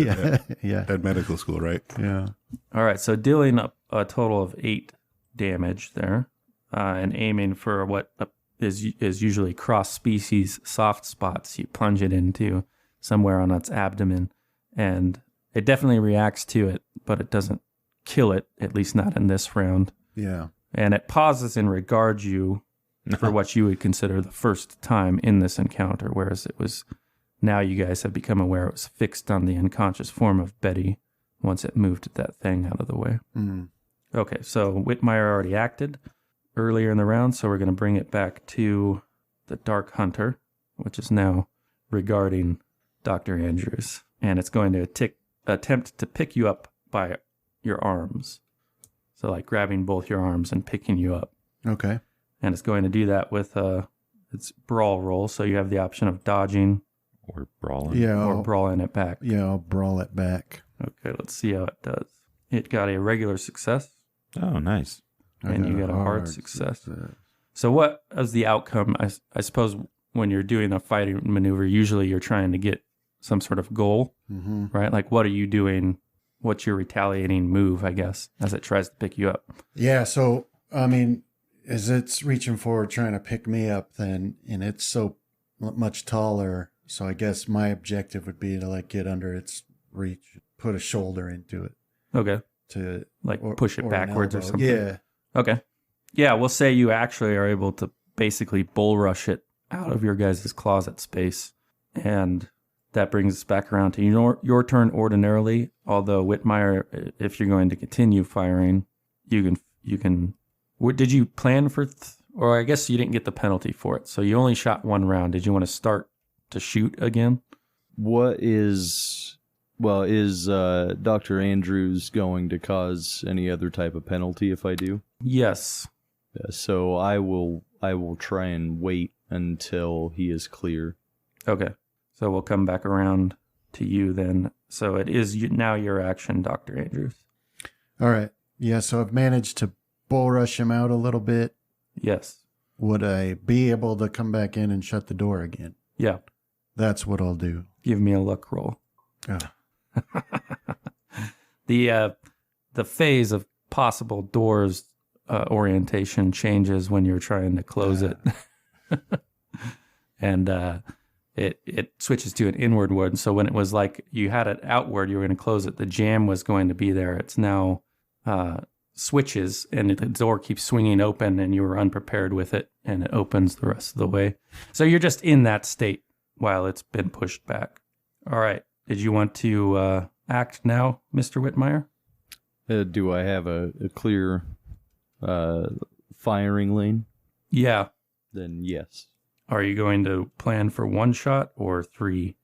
at medical school, right? Yeah. All right, so dealing up a total of 8 damage there, and aiming for what is usually cross-species soft spots. You plunge it into somewhere on its abdomen, and it definitely reacts to it, but it doesn't kill it, at least not in this round. Yeah. And it pauses and regards you for what you would consider the first time in this encounter, whereas it was, now you guys have become aware it was fixed on the unconscious form of Betty once it moved that thing out of the way. Mm. Okay, so Whitmire already acted earlier in the round, so we're going to bring it back to the Dark Hunter, which is now regarding Dr. Andrews, and it's going to attempt to pick you up by your arms. So like grabbing both your arms and picking you up. Okay. And it's going to do that with its brawl roll, so you have the option of dodging or brawling. Yeah. Or brawling it back. Yeah, I'll brawl it back. Okay, let's see how it does. It got a regular success. Oh, nice. And you got a hard success. So what is the outcome? I suppose when you're doing a fighting maneuver, usually you're trying to get some sort of goal, right? Like what are you doing? What's your retaliating move, I guess, as it tries to pick you up? Yeah, so, I mean, as it's reaching forward trying to pick me up, then, and it's so much taller, so I guess my objective would be to, like, get under its reach, put a shoulder into it. Okay. To like push it backwards or something? Yeah. Okay. Yeah, we'll say you actually are able to basically bull rush it out of your guys' closet space, and that brings us back around to your turn ordinarily, although Whitmire, if you're going to continue firing, you can. What did you plan for? Or I guess you didn't get the penalty for it, so you only shot one round. Did you want to start to shoot again? Is Dr. Andrews going to cause any other type of penalty if I do? Yes. Yeah, so I will try and wait until he is clear. Okay. So we'll come back around to you then. So it is now your action, Dr. Andrews. All right. Yeah, so I've managed to bull rush him out a little bit. Yes. Would I be able to come back in and shut the door again? Yeah. That's what I'll do. Give me a luck roll. Oh. The phase of possible doors orientation changes when you're trying to close it. And it switches to an inward one. So when it was like you had it outward, you were going to close it, the jam was going to be there. It's now switches, and the door keeps swinging open, and you were unprepared with it, and it opens the rest of the way. So you're just in that state while it's been pushed back. All right. Did you want to act now, Mr. Whitmire? Do I have a clear firing lane? Yeah. Then yes. Are you going to plan for one shot or three?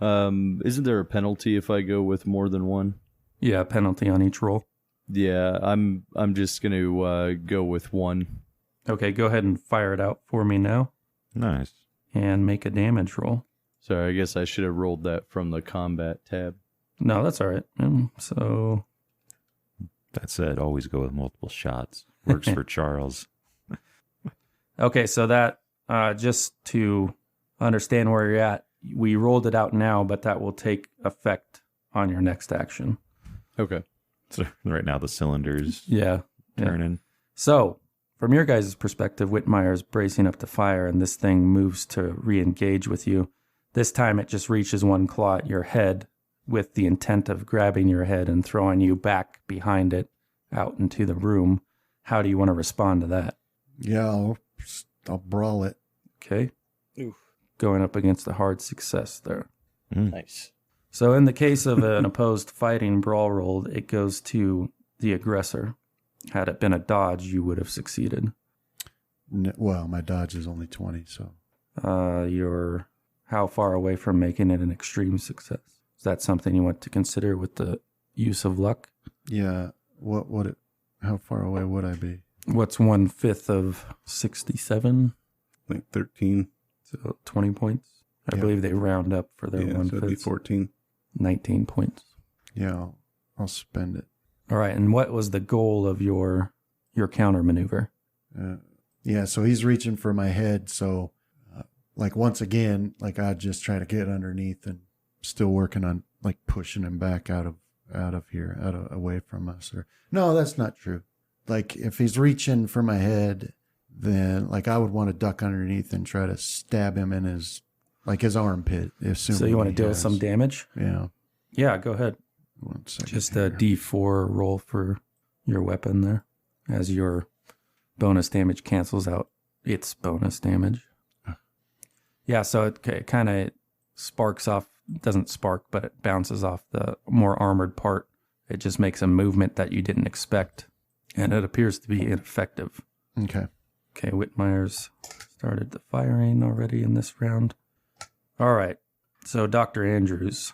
Isn't there a penalty if I go with more than one? Yeah, penalty on each roll. Yeah, I'm just going to go with one. Okay, go ahead and fire it out for me now. Nice. And make a damage roll. Sorry, I guess I should have rolled that from the combat tab. No, that's all right. So That said, always go with multiple shots. Works for Charles. okay, so that just to understand where you're at, we rolled it out now, but that will take effect on your next action. Okay. So right now the cylinder's Yeah. turning. So, from your guys' perspective, Whitmire's bracing up to fire, and this thing moves to re-engage with you. This time it just reaches one claw at your head with the intent of grabbing your head and throwing you back behind it out into the room. How do you want to respond to that? Yeah, I'll brawl it. Okay. Oof. Going up against a hard success there. Nice. So in the case of an opposed fighting brawl roll, it goes to the aggressor. Had it been a dodge, you would have succeeded. Well, my dodge is only 20, so. You're how far away from making it an extreme success? Is that something you want to consider with the use of luck? Yeah, how far away would I be? What's 1/5 of 67? Like 13. So 20 points. I Yeah. believe they round up for their Yeah, so it'd be 1/5. 14. 19 points. Yeah, I'll spend it. All right. And what was the goal of your counter maneuver? Yeah, so he's reaching for my head, so like once again, like I'd just try to get underneath and still working on like pushing him back out of here, away from us. Or no, that's not true. Like if he's reaching for my head, then like I would want to duck underneath and try to stab him in his armpit. So you want to deal some damage? Yeah. Yeah, go ahead. 1 second. Just a D4 roll for your weapon there as your bonus damage cancels out its bonus damage. Yeah, so it kind of sparks off, doesn't spark, but it bounces off the more armored part. It just makes a movement that you didn't expect, and it appears to be ineffective. Okay. Okay, Whitmire's started the firing already in this round. All right, so Dr. Andrews,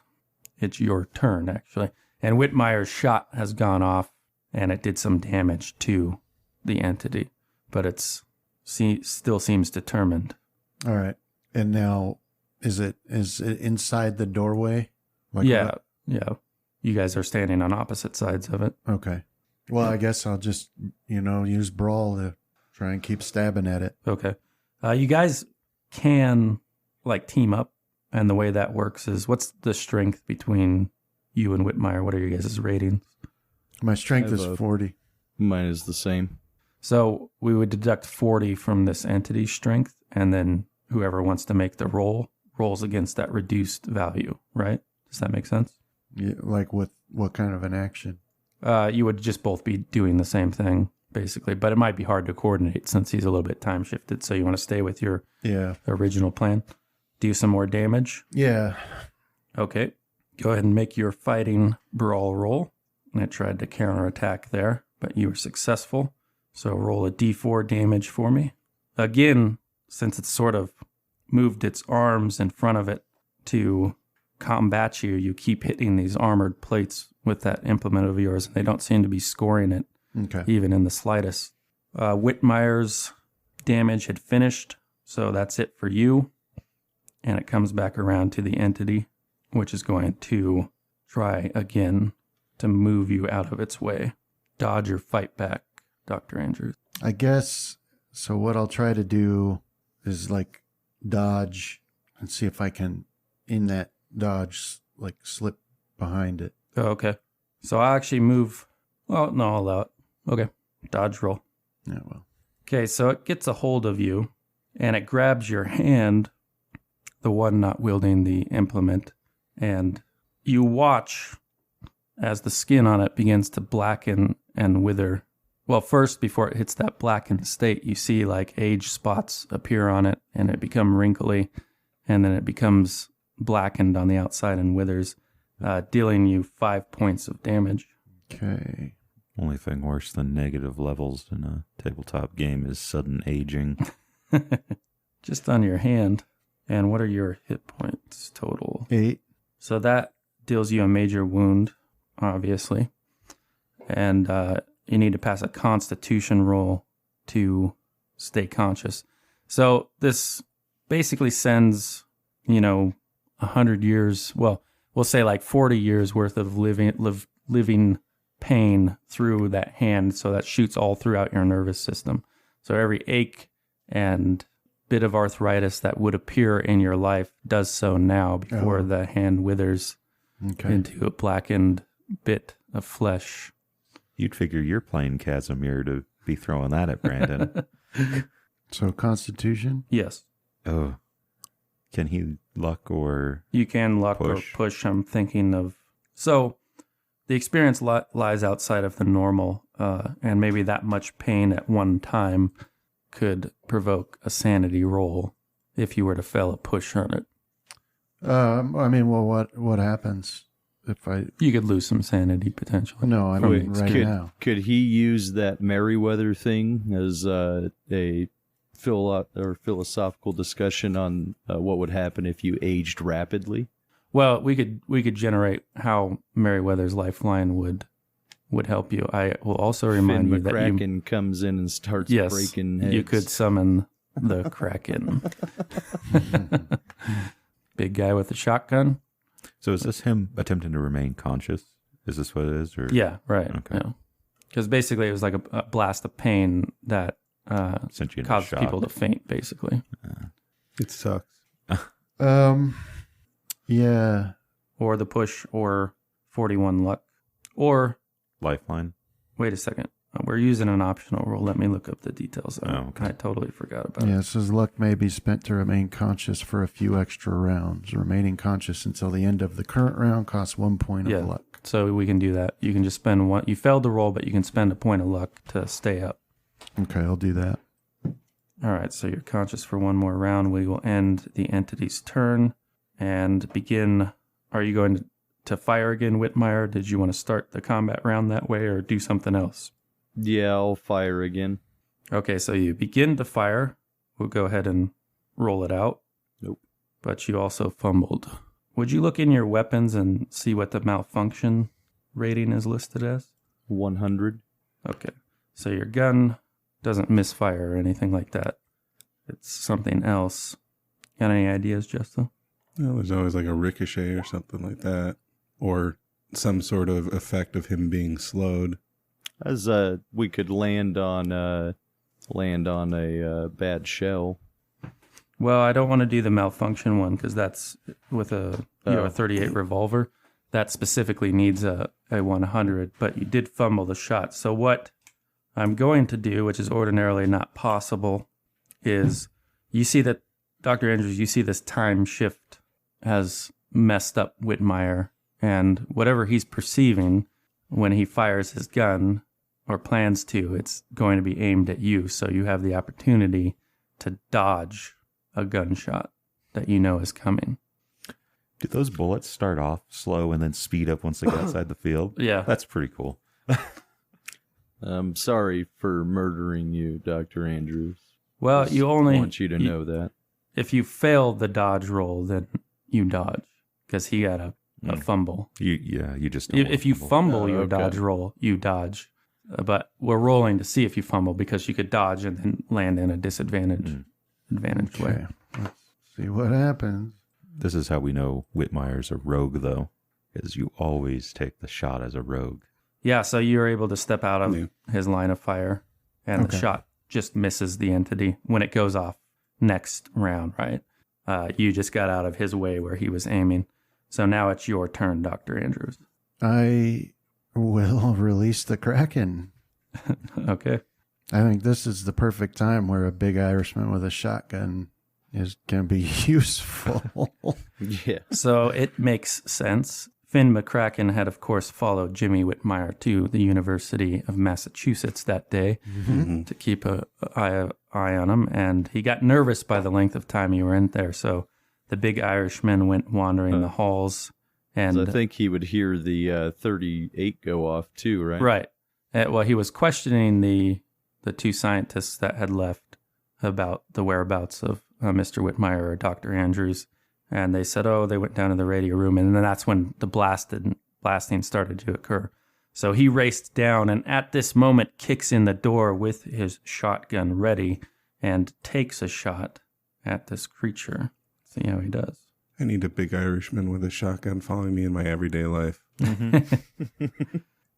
it's your turn, actually. And Whitmire's shot has gone off, and it did some damage to the entity, but it's still seems determined. All right. And now, is it inside the doorway? Like Yeah. You guys are standing on opposite sides of it. Okay. Well, I guess I'll just, use brawl to try and keep stabbing at it. Okay. You guys can, team up, and the way that works is, what's the strength between you and Whitmire? What are your guys' ratings? My strength I is have 40. Mine is the same. So we would deduct 40 from this entity's strength, and then whoever wants to make the roll rolls against that reduced value, right? Does that make sense? Yeah, like with what kind of an action? You would just both be doing the same thing, basically, but it might be hard to coordinate since he's a little bit time shifted, so you want to stay with your original plan. Do some more damage? Yeah. Okay. Go ahead and make your fighting brawl roll. I tried to counterattack there, but you were successful. So roll a d4 damage for me. Again, since it's sort of moved its arms in front of it to combat you, you keep hitting these armored plates with that implement of yours, and they don't seem to be scoring it even in the slightest. Whitmire's damage had finished, so that's it for you. And it comes back around to the entity, which is going to try again to move you out of its way. Dodge or fight back, Dr. Andrews. I guess, so what I'll try to do is like dodge and see if I can, in that dodge, like slip behind it. Oh, okay. So I'll actually move. Well, no, I'll allow it. Okay. Dodge roll. Yeah, well. Okay, so it gets a hold of you, and it grabs your hand, the one not wielding the implement, and you watch as the skin on it begins to blacken and wither. Well, first, before it hits that blackened state, you see like age spots appear on it, and it become wrinkly, and then it becomes blackened on the outside and withers, dealing you 5 points of damage. Okay. Only thing worse than negative levels in a tabletop game is sudden aging. Just on your hand. And what are your hit points total? 8. So that deals you a major wound, obviously. And you need to pass a constitution roll to stay conscious. So this basically sends, 100 years, well, we'll say like 40 years worth of living pain through that hand. So that shoots all throughout your nervous system. So every ache and bit of arthritis that would appear in your life does so now before the hand withers into a blackened bit of flesh. You'd figure you're playing Casimir to be throwing that at Brandon. So Constitution? Yes. Oh. Can he luck or You can luck push? or push. I'm thinking of... So the experience lies outside of the normal, and maybe that much pain at one time could provoke a sanity roll if you were to fail a push on it. What happens if I... You could lose some sanity potentially. No, I mean now. Could he use that Merriweather thing as a philosophical discussion on what would happen if you aged rapidly? Well, we could generate how Merriweather's lifeline would help you. I will also remind Finn you that McCracken comes in and starts breaking heads. you could summon the Kraken. Big guy with a shotgun. So is this him attempting to remain conscious? Is this what it is? Or? Yeah, right. Okay. Because basically it was like a blast of pain that Sent you into caused shock. people to faint, basically. It sucks. Yeah. Or the push, or 41 luck. Or, Lifeline. wait a second. We're using an optional roll. Let me look up the details. Okay. I totally forgot about Yeah, it. it says luck may be spent to remain conscious for a few extra rounds. Remaining conscious until the end of the current round costs 1 point of luck. So we can do that. You can just spend one. You failed the roll, but you can spend a point of luck to stay up. Okay, I'll do that. All right, so you're conscious for one more round. We will end the entity's turn and begin. Are you going to fire again, Whitmire? Did you want to start the combat round that way or do something else? Yeah, I'll fire again. Okay, so you begin to fire. We'll go ahead and roll it out. Nope. But you also fumbled. Would you look in your weapons and see what the malfunction rating is listed as? 100. Okay, so your gun doesn't misfire or anything like that. It's something else. Got any ideas, Justin? Well, there's always like a ricochet or something like that, or some sort of effect of him being slowed. As we could land on a bad shell. Well, I don't want to do the malfunction one because that's with a 38 revolver. That specifically needs a 100, but you did fumble the shot. So what I'm going to do, which is ordinarily not possible, is you see that, Dr. Andrews, you see this time shift has messed up Whitmire, and whatever he's perceiving when he fires his gun or plans to, it's going to be aimed at you. So you have the opportunity to dodge a gunshot that you know is coming. Do those bullets start off slow and then speed up once they get outside the field? Yeah. That's pretty cool. I'm sorry for murdering you, Dr. Andrews. Well, Just you only want you to know that. If you fail the dodge roll, then you dodge because he got a fumble. You just don't If you fumble your okay. dodge roll, you dodge. But we're rolling to see if you fumble because you could dodge and then land in a advantage way. Okay. Let's see what happens. This is how we know Whitmire's a rogue, though, because you always take the shot as a rogue. Yeah, so you're able to step out of Yeah. his line of fire, and the shot just misses the entity when it goes off next round, right? You just got out of his way where he was aiming. So now it's your turn, Dr. Andrews. I will release the Kraken. Okay. I think this is the perfect time where a big Irishman with a shotgun is going to be useful. Yeah. So it makes sense. Finn McCracken had, of course, followed Jimmy Whitmire to the University of Massachusetts that day to keep an eye on him. And he got nervous by the length of time you were in there. So the big Irishman went wandering the halls. And I think he would hear the 38 go off too, right? Right. Well, he was questioning the two scientists that had left about the whereabouts of Mr. Whitmire or Dr. Andrews. And they said, they went down to the radio room. And then that's when the blasting started to occur. So he raced down and at this moment kicks in the door with his shotgun ready and takes a shot at this creature. See how he does. I need a big Irishman with a shotgun following me in my everyday life.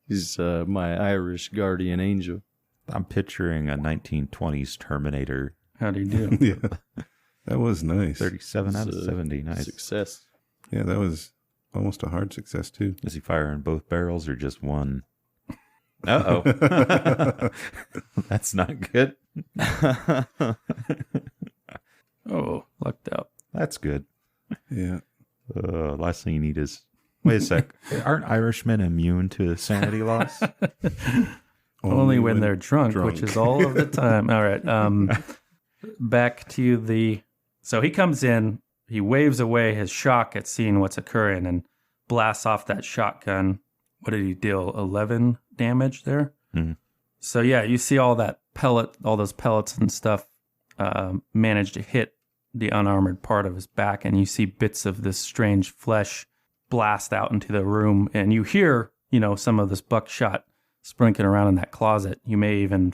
He's my Irish guardian angel. I'm picturing a 1920s Terminator. How do you do? Yeah, that was nice. 37 out of It's a 70. Nice. Success. Yeah, that was almost a hard success, too. Is he firing both barrels or just one? Uh-oh. That's not good. Oh, lucked out. That's good. Yeah. Last thing you need is... Wait a sec. Aren't Irishmen immune to sanity loss? Only when they're drunk, which is all of the time. All right. Back to the... So he comes in, he waves away his shock at seeing what's occurring and blasts off that shotgun. What did he deal? 11 damage there? Mhm. So yeah, you see all that all those pellets and stuff manage to hit the unarmored part of his back, and you see bits of this strange flesh blast out into the room, and you hear, some of this buckshot sprinkling around in that closet. You may even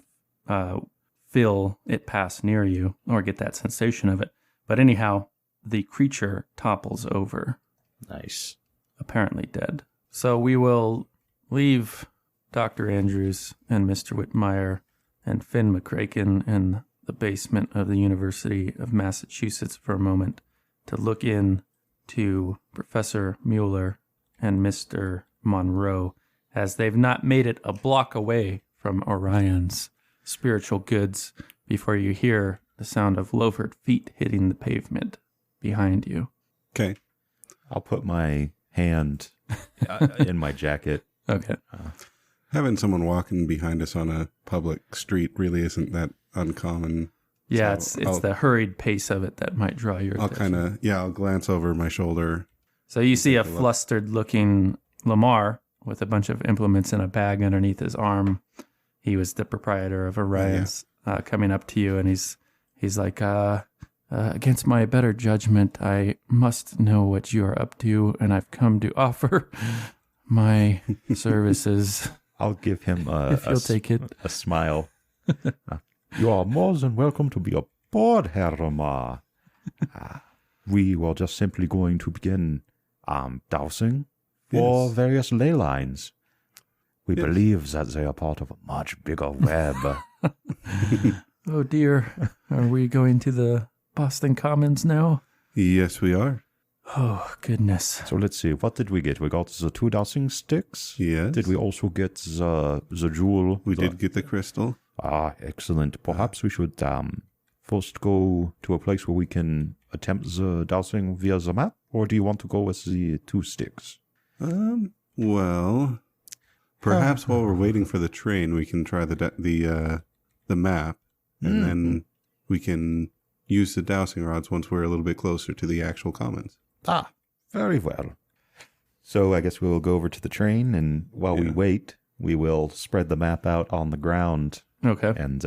feel it pass near you or get that sensation of it. But anyhow, the creature topples over, Nice. apparently dead. So we will leave Dr. Andrews and Mr. Whitmire and Finn McCracken in the basement of the University of Massachusetts for a moment to look in to Professor Muller and Mr. Monroe, as they've not made it a block away from Orion's spiritual goods before you hear the sound of loafered feet hitting the pavement behind you. Okay. I'll put my hand in my jacket. Okay. Having someone walking behind us on a public street really isn't that uncommon. Yeah, So it's the hurried pace of it that might draw your attention. I'll glance over my shoulder. So you see a flustered-looking Lamar with a bunch of implements in a bag underneath his arm. He was the proprietor of Orion's, coming up to you, and he's like, against my better judgment, I must know what you are up to, and I've come to offer my services. I'll give him If you'll take it. a smile. You are more than welcome to be aboard, Herr Lamar. We were just simply going to begin dowsing for Yes. various ley lines. We Yes. believe that they are part of a much bigger web. Oh dear, are we going to the Boston Commons now? Yes, we are. Oh, goodness. So let's see, what did we get? We got the 2 dowsing sticks. Yes. Did we also get the jewel? We did get the crystal. Excellent. Perhaps we should first go to a place where we can attempt the dowsing via the map, or do you want to go with the 2 sticks? Well, perhaps while we're waiting for the train, we can try the map, and then we can use the dowsing rods once we're a little bit closer to the actual commons. Very well. So I guess we'll go over to the train, and while we Yeah. wait, we will spread the map out on the ground. Okay. And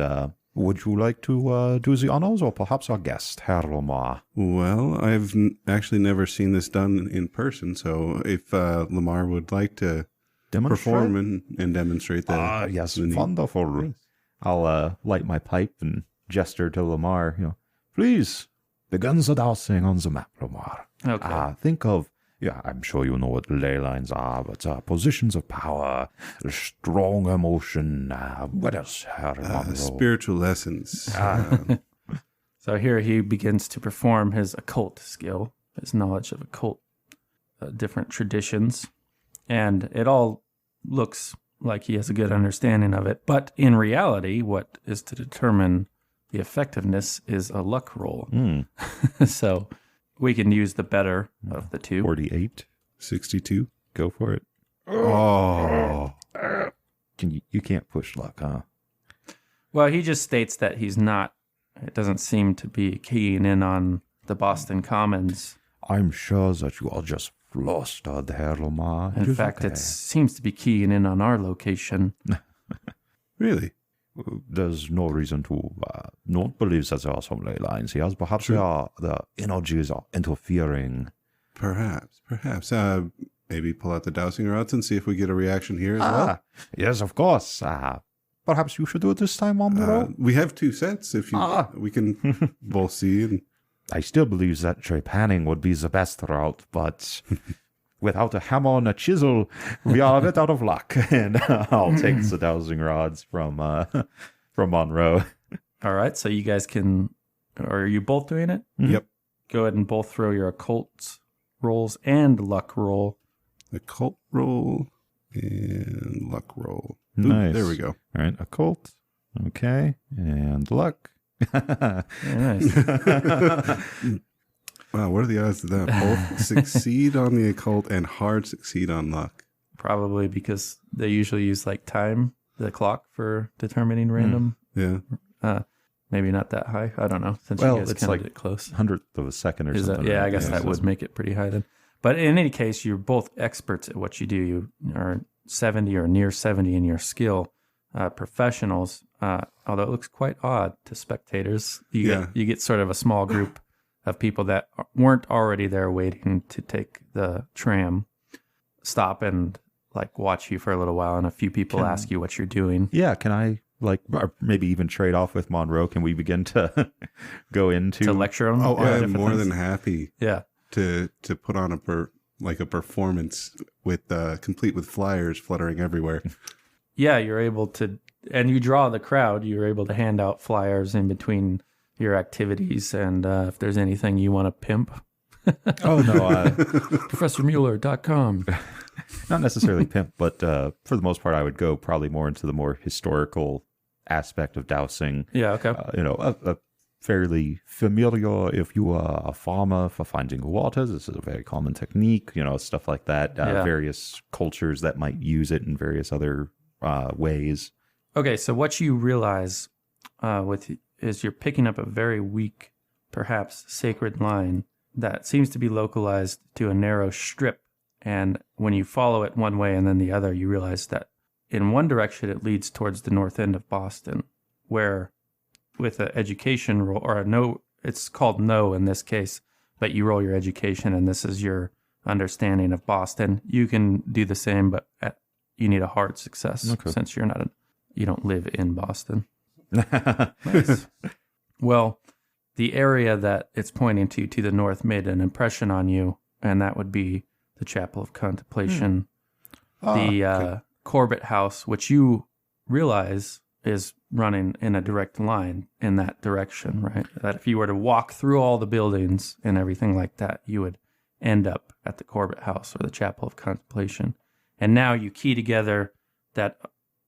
would you like to do the honors, or perhaps our guest, Herr Lamar? Well, I've actually never seen this done in person, so if Lamar would like to perform and demonstrate that. Yes, wonderful. I'll light my pipe and gesture to Lamar. Please, begin the dowsing on the map, Lamar. Okay. Think of, I'm sure you know what ley lines are, but positions of power, strong emotion, what else? Spiritual lessons. So here he begins to perform his occult skill, his knowledge of occult, different traditions, and it all looks like he has a good understanding of it. But in reality, what is to determine the effectiveness is a luck roll. So we can use the better of the two. 48. 62. Go for it. Oh. You can't push luck, huh? Well, he just states that he's not, it doesn't seem to be keying in on the Boston Commons. I'm sure that you are just flustered, Herr Lamar. In fact, it seems to be keying in on our location. Really? There's no reason to not believe that there are some ley lines here. Perhaps the energies are interfering. Perhaps. Maybe pull out the dowsing rods and see if we get a reaction here as well. Yes, of course. Perhaps you should do it this time on the road. We have 2 sets. If you, we can both see. And I still believe that trepanning would be the best route, but without a hammer and a chisel, we are a bit out of luck. And I'll take the dowsing rods from Monroe. All right, so you guys can, or are you both doing it? Yep. Go ahead and both throw your occult rolls and luck roll. Occult roll and luck roll. Ooh, Nice. there we go. All right, occult. Okay, and luck. Very nice. Wow, what are the odds of that? Both succeed on the occult and hard succeed on luck. Probably because they usually use like time, the clock, for determining random. Yeah. Maybe not that high. I don't know. Since Well, you guys it's kind like of did close. 100th of a second or Is something. that, yeah, right? I guess that would make it pretty high then. But in any case, you're both experts at what you do. You are 70 or near 70 in your skill. Professionals, although it looks quite odd to spectators. You get sort of a small group of people that weren't already there waiting to take the tram, stop and like watch you for a little while, and a few people ask you what you're doing. Yeah, can I or maybe even trade off with Monroe? Can we begin to go into To lecture them? Oh, I am more than happy. Yeah. To put on a performance with complete with flyers fluttering everywhere. Yeah, you're able to, and you draw the crowd. You're able to hand out flyers in between your activities, and if there's anything you want to pimp. Oh no, ProfessorMuller.com. not necessarily pimp, but for the most part, I would go probably more into the more historical aspect of dowsing. Yeah, okay. A fairly familiar, if you are a farmer, for finding water. This is a very common technique, stuff like that. Various cultures that might use it in various other ways. Okay, so what you realize is you're picking up a very weak, perhaps sacred line that seems to be localized to a narrow strip. And when you follow it one way and then the other, you realize that in one direction it leads towards the north end of Boston, where with an education roll, or a no, it's called no in this case, but you roll your education and this is your understanding of Boston. You can do the same, but you need a hard success since you don't live in Boston. Nice. Well, the area that it's pointing to the north made an impression on you, and that would be the Chapel of Contemplation. Corbett House, which you realize is running in a direct line in that direction, right? That if you were to walk through all the buildings and everything like that, you would end up at the Corbett House or the Chapel of Contemplation. And now you key together that,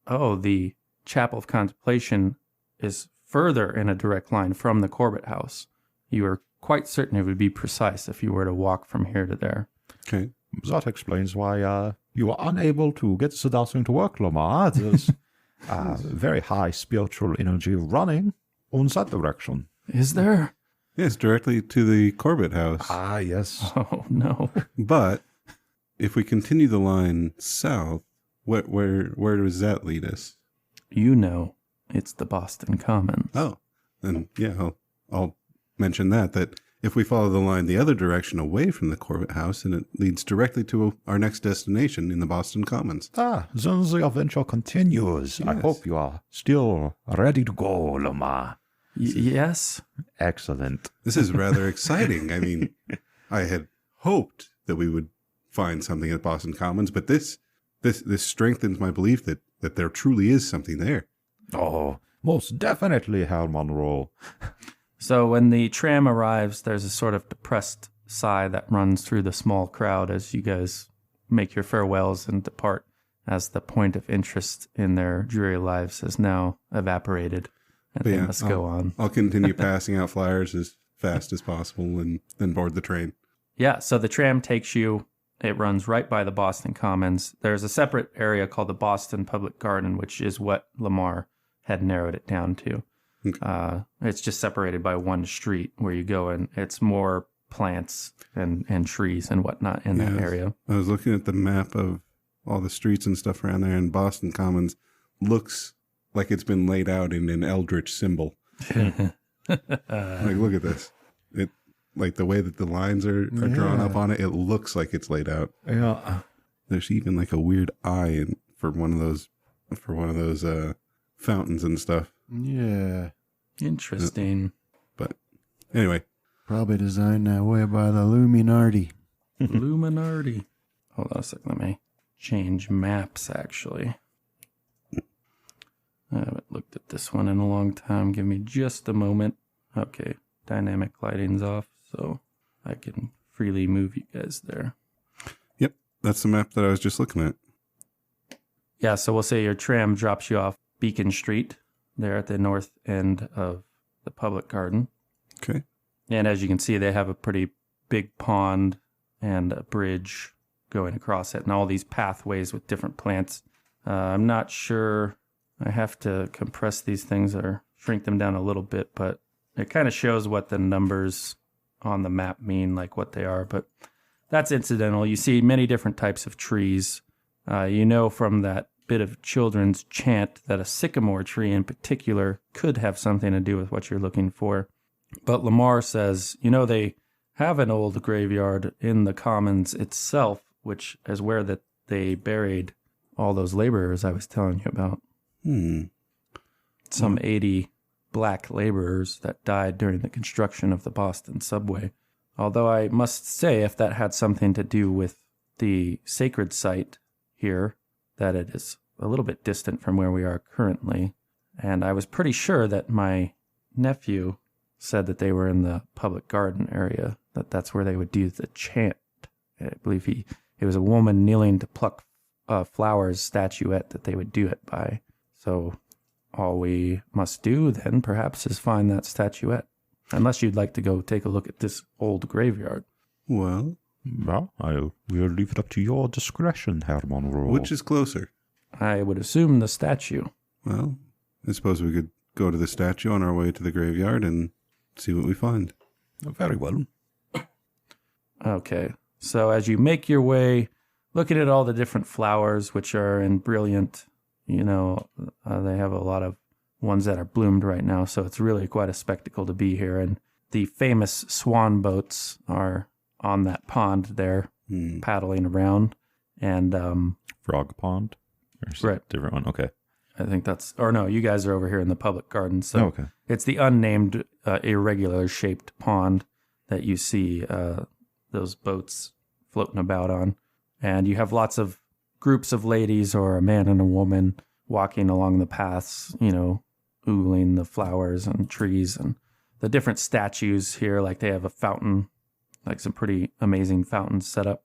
the Chapel of Contemplation is further in a direct line from the Corbett House. You are quite certain it would be precise if you were to walk from here to there. Okay. That explains why you are unable to get the dowsing to work, Lamar. There's very high spiritual energy running in that direction. Is there? Yes, directly to the Corbett House. Ah, yes. Oh, no. But if we continue the line south, Where does that lead us? You know, it's the Boston Commons. Oh, then yeah, I'll mention that if we follow the line the other direction away from the Corbett House, and it leads directly to our next destination in the Boston Commons. Then the adventure continues. Yes. I hope you are still ready to go, Lamar. Yes. Excellent. This is rather exciting. I mean, I had hoped that we would find something at Boston Commons, but this strengthens my belief that there truly is something there. Oh, most definitely, Herr Monroe. So when the tram arrives, there's a sort of depressed sigh that runs through the small crowd as you guys make your farewells and depart, as the point of interest in their dreary lives has now evaporated, and they must go on. I'll continue passing out flyers as fast as possible and then board the train. Yeah, so the tram takes you. It runs right by the Boston Commons. There's a separate area called the Boston Public Garden, which is what Lamar had narrowed it down to. Okay. It's just separated by one street where you go, and it's more plants and trees and whatnot in that area. I was looking at the map of all the streets and stuff around there, and Boston Commons looks like it's been laid out in an eldritch symbol. Like, look at this. Like the way that the lines are drawn up on it, it looks like it's laid out. Yeah. There's even like a weird eye for one of those fountains and stuff. Yeah. Interesting. But anyway, Probably designed that way by the Illuminati. Illuminati. Hold on a second. Let me change maps, actually. I haven't looked at this one in a long time. Give me just a moment. Okay. Dynamic lighting's off, so I can freely move you guys there. yep, that's the map that I was just looking at. Yeah, so we'll say your tram drops you off Beacon Street, there at the north end of the public garden. Okay. And as you can see, they have a pretty big pond and a bridge going across it, and all these pathways with different plants. I'm not sure. I have to compress these things or shrink them down a little bit, but it kind of shows what the numbers on the map mean, like what they are. But that's incidental. You see many different types of trees. You know from that bit of children's chant that a sycamore tree in particular could have something to do with what you're looking for. But Lamar says, they have an old graveyard in the commons itself, which is where they buried all those laborers I was telling you about. Some 80 black laborers that died during the construction of the Boston subway. Although I must say, if that had something to do with the sacred site here, that it is a little bit distant from where we are currently. And I was pretty sure that my nephew said that they were in the public garden area, that's where they would do the chant. I believe it was a woman kneeling to pluck flowers statuette that they would do it by. So all we must do then perhaps is find that statuette. Unless you'd like to go take a look at this old graveyard. Well, I will leave it up to your discretion, Herr Monroe. which is closer? I would assume the statue. Well, I suppose we could go to the statue on our way to the graveyard and see what we find. Very well. Okay. So as you make your way, looking at all the different flowers, which are in brilliant, they have a lot of ones that are bloomed right now. So it's really quite a spectacle to be here. And the famous swan boats are on that pond there, paddling around. And Frog Pond? Or right. Different one. Okay. I think you guys are over here in the public garden. So okay. It's the unnamed, irregular shaped pond that you see those boats floating about on. And you have lots of groups of ladies or a man and a woman walking along the paths, oogling the flowers and trees and the different statues here. Like they have a fountain, like some pretty amazing fountains set up.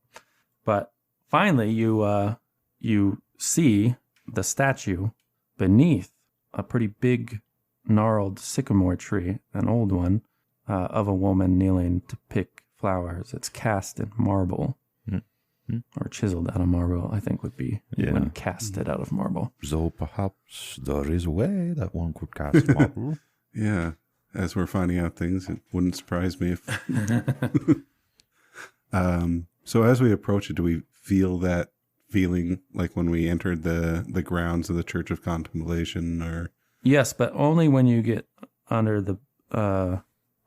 But finally, you see the statue beneath a pretty big gnarled sycamore tree, an old one, of a woman kneeling to pick flowers. It's cast in marble. Or chiseled out of marble, I think would be when casted out of marble. So perhaps there is a way that one could cast marble. Yeah. As we're finding out things, it wouldn't surprise me if... So as we approach it, do we feel that feeling like when we entered the grounds of the Church of Contemplation? Or Yes, but only when you get under the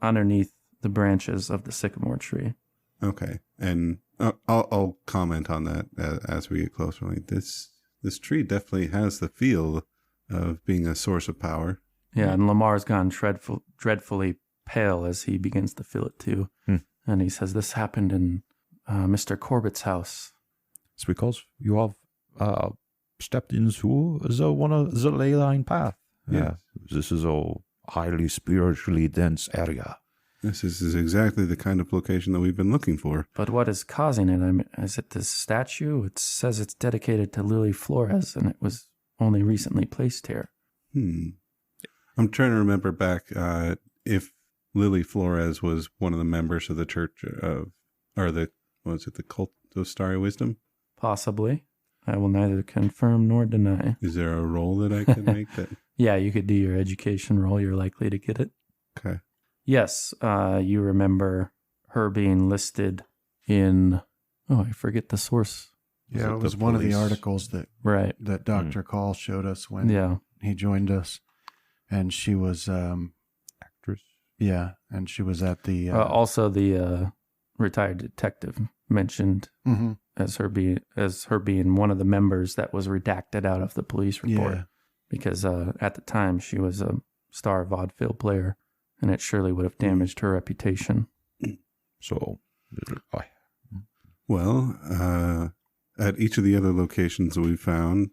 underneath the branches of the sycamore tree. Okay, and I'll comment on that as we get closer. Like this tree definitely has the feel of being a source of power. Yeah, and Lamar's gone dreadfully pale as he begins to feel it too. And he says, "This happened in Mr. Corbett's house." It's because you have stepped into one of the ley line path. Yeah. This is a highly spiritually dense area. This is exactly the kind of location that we've been looking for. But what is causing it? I mean, is it this statue? It says it's dedicated to Lily Flores, and it was only recently placed here. I'm trying to remember back if Lily Flores was one of the members of the Church of, or the Cult of Starry Wisdom? Possibly. I will neither confirm nor deny. Is there a role that I could make that? Yeah, you could do your education role. You're likely to get it. Okay. Yes, you remember her being listed in, I forget the source. Yeah, it was one of the articles that Right. that Dr. Call showed us when he joined us. And she was Actress. Yeah, and she was at the also the retired detective mentioned as her being one of the members that was redacted out of the police report. Yeah. Because at the time she was a star vaudeville player, and it surely would have damaged her reputation. So, well, at each of the other locations that we found,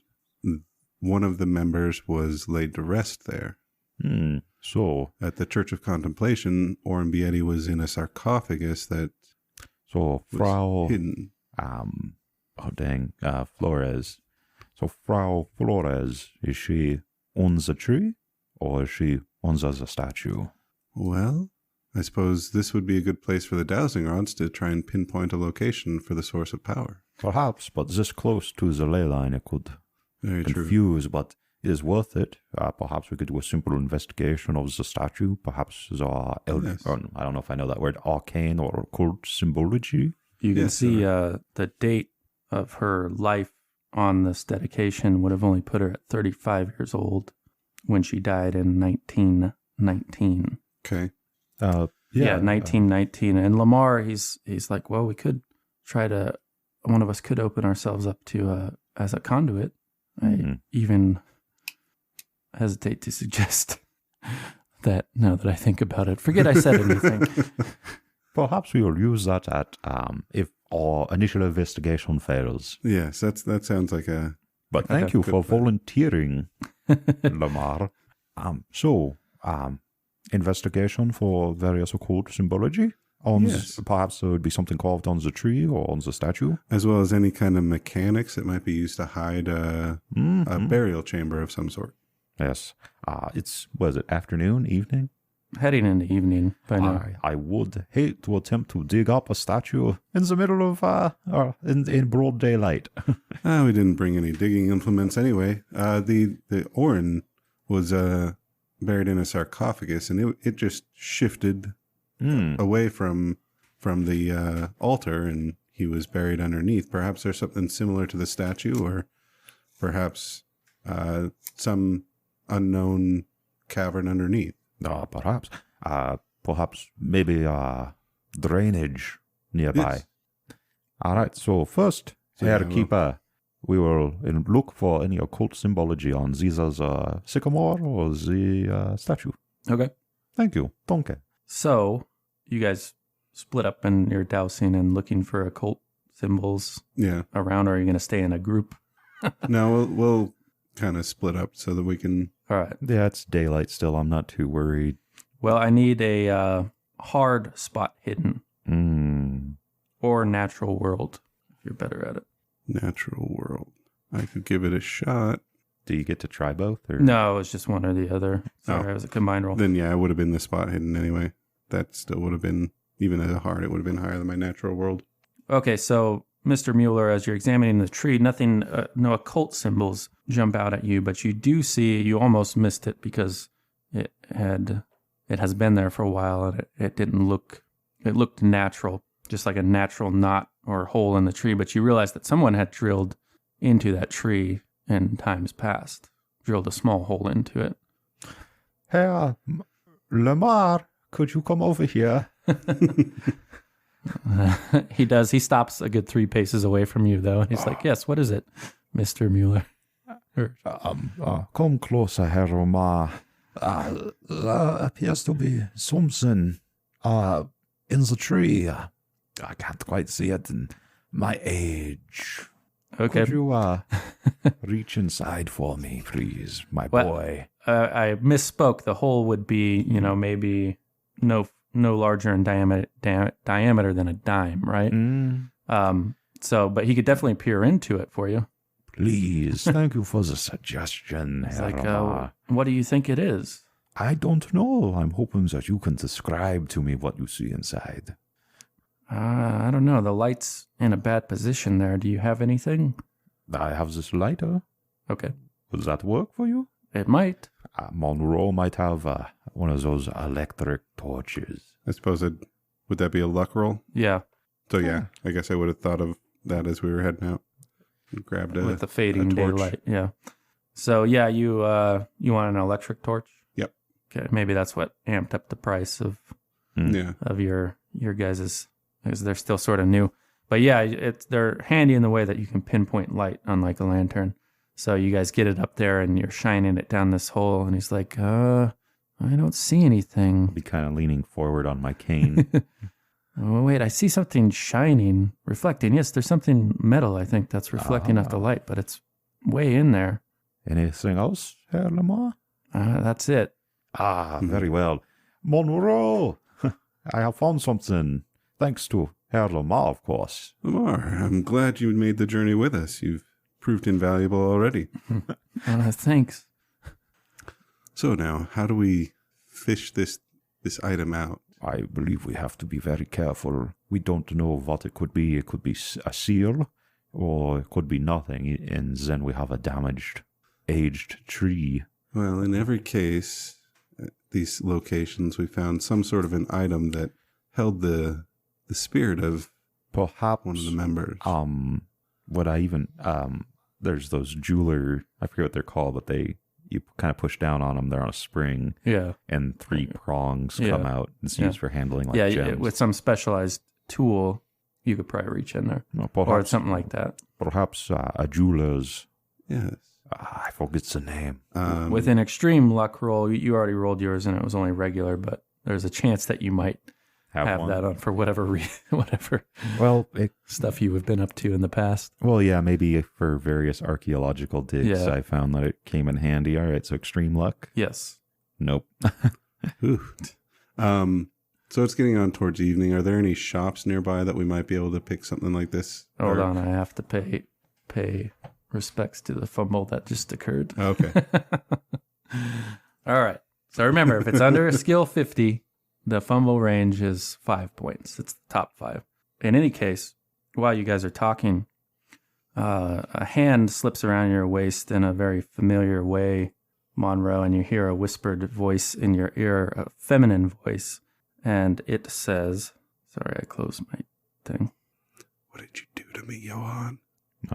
one of the members was laid to rest there. So, at the Church of Contemplation, Orambietti was in a sarcophagus that was Frau hidden. Flores. So Frau Flores, is she on the tree or is she on the statue? Well, I suppose this would be a good place for the dowsing rods to try and pinpoint a location for the source of power. Perhaps, but this close to the ley line, it could Very confuse, true. but it is worth it. Perhaps we could do a simple investigation of the statue. Perhaps the, I don't know if I know that word, arcane or occult symbology. You can see the date of her life on this dedication would have only put her at 35 years old when she died in 1919. Okay. 1919. And Lamar, he's like, well, we could try to, one of us could open ourselves up to as a conduit. I even hesitate to suggest that now that I think about it. Forget I said anything. Perhaps we will use that at if our initial investigation fails. Yes, that sounds like a... But thank you for volunteering, Lamar. Investigation for various occult symbology? Perhaps there would be something carved on the tree or on the statue? As well as any kind of mechanics that might be used to hide a burial chamber of some sort. Yes. Was it afternoon, evening? Heading into evening by now. I would hate to attempt to dig up a statue in the middle of, in broad daylight. We didn't bring any digging implements anyway. The Orin was buried in a sarcophagus, and it just shifted away from the altar, and he was buried underneath. Perhaps there's something similar to the statue, or perhaps some unknown cavern underneath. Perhaps. Perhaps maybe drainage nearby. Yes. All right, so first, Keeper, we will look for any occult symbology on Ziza's sycamore or the statue. Okay. Thank you. Donke. So, you guys split up and you're dousing and looking for occult symbols around, or are you going to stay in a group? No, we'll kind of split up so that we can... All right. Yeah, it's daylight still. I'm not too worried. Well, I need a hard spot hidden. Or natural world, if you're better at it. Natural world. I could give it a shot. Do you get to try both? Or? No, it's just one or the other. Sorry, it was a combined roll. Then, it would have been the spot hidden anyway. That still would have been, even at a hard, it would have been higher than my natural world. Okay, so Mr. Mueller, as you're examining the tree, nothing, no occult symbols jump out at you, but you do see, you almost missed it because it has been there for a while, and it didn't look, it looked natural, just like a natural knot or hole in the tree, but you realize that someone had drilled into that tree in times past. Drilled a small hole into it. Herr Lamar, could you come over here? He does. He stops a good 3 paces away from you, though. And he's like, yes, what is it, Mr. Mueller? Come closer, Herr Lamar. There appears to be something in the tree. I can't quite see it in my age. Okay. Could you reach inside for me, please, my boy? I misspoke. The hole would be, maybe no larger in diameter than a dime, right? But he could definitely peer into it for you. Please, thank you for the suggestion, Herr Lamar. What do you think it is? I don't know. I'm hoping that you can describe to me what you see inside. I don't know. The light's in a bad position there. Do you have anything? I have this lighter. Okay. Will that work for you? It might. Monroe might have one of those electric torches. I suppose would that be a luck roll? Yeah. So yeah, I guess I would have thought of that as we were heading out. Grabbed with the fading daylight. Yeah. So yeah, you want an electric torch? Yep. Okay. Maybe that's what amped up the price of your guys's, because they're still sort of new. But yeah, they're handy in the way that you can pinpoint light, unlike a lantern. So you guys get it up there and you're shining it down this hole, and he's like, I don't see anything. I'll be kind of leaning forward on my cane. Oh, wait, I see something shining, reflecting. Yes, there's something metal, I think, that's reflecting off the light, but it's way in there. Anything else, Herr Lamar? That's it. Very well. Monroe, I have found something. Thanks to Herr Lamar, of course. Lamar, I'm glad you made the journey with us. You've proved invaluable already. Thanks. So now, how do we fish this item out? I believe we have to be very careful. We don't know what it could be. It could be a seal, or it could be nothing, and then we have a damaged, aged tree. Well, in every case, at these locations, we found some sort of an item that held the spirit of perhaps one of the members. There's those jeweler, I forget what they're called, but you kind of push down on them. They're on a spring. Yeah. And 3 prongs come out. It's used for handling gems. With some specialized tool, you could probably reach in there. Or something like that. Perhaps a jeweler's. Yes. I forget the name. With an extreme luck roll, you already rolled yours and it was only regular, but there's a chance that you might have that on for whatever stuff you have been up to in the past. Well, yeah, maybe for various archaeological digs, I found that it came in handy. All right, so extreme luck? Yes. Nope. So it's getting on towards evening. Are there any shops nearby that we might be able to pick something like this? Hold on, I have to pay respects to the fumble that just occurred. Okay. All right. So remember, if it's under a skill 50, the fumble range is 5 points. It's the top 5. In any case, while you guys are talking, a hand slips around your waist in a very familiar way, Monroe, and you hear a whispered voice in your ear, a feminine voice, and it says, sorry, I closed my thing. What did you do to me, Johann?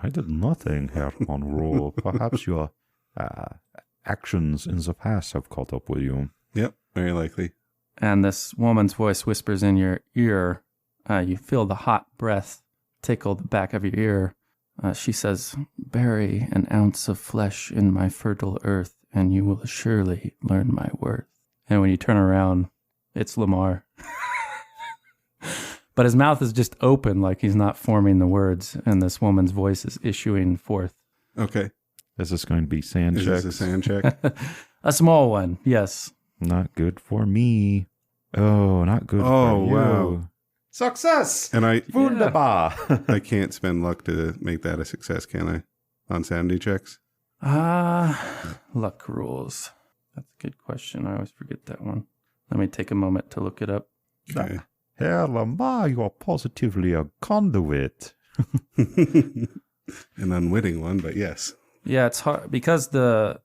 I did nothing, Herr Monroe. Perhaps your actions in the past have caught up with you. Yep, very likely. And this woman's voice whispers in your ear. You feel the hot breath tickle the back of your ear. She says, bury an ounce of flesh in my fertile earth, and you will surely learn my worth. And when you turn around, it's Lamar. But his mouth is just open, like he's not forming the words, and this woman's voice is issuing forth. Okay. Is this going to be sand check? Is this a sand check? A small one, yes. Not good for me. Oh, not good for you. Wow. Success! And Wunderbar! I can't spend luck to make that a success, can I? On sanity checks? Luck rules. That's a good question. I always forget that one. Let me take a moment to look it up. Okay. Herr Lamar, you are positively a conduit. An unwitting one, but yes. Yeah, it's hard because the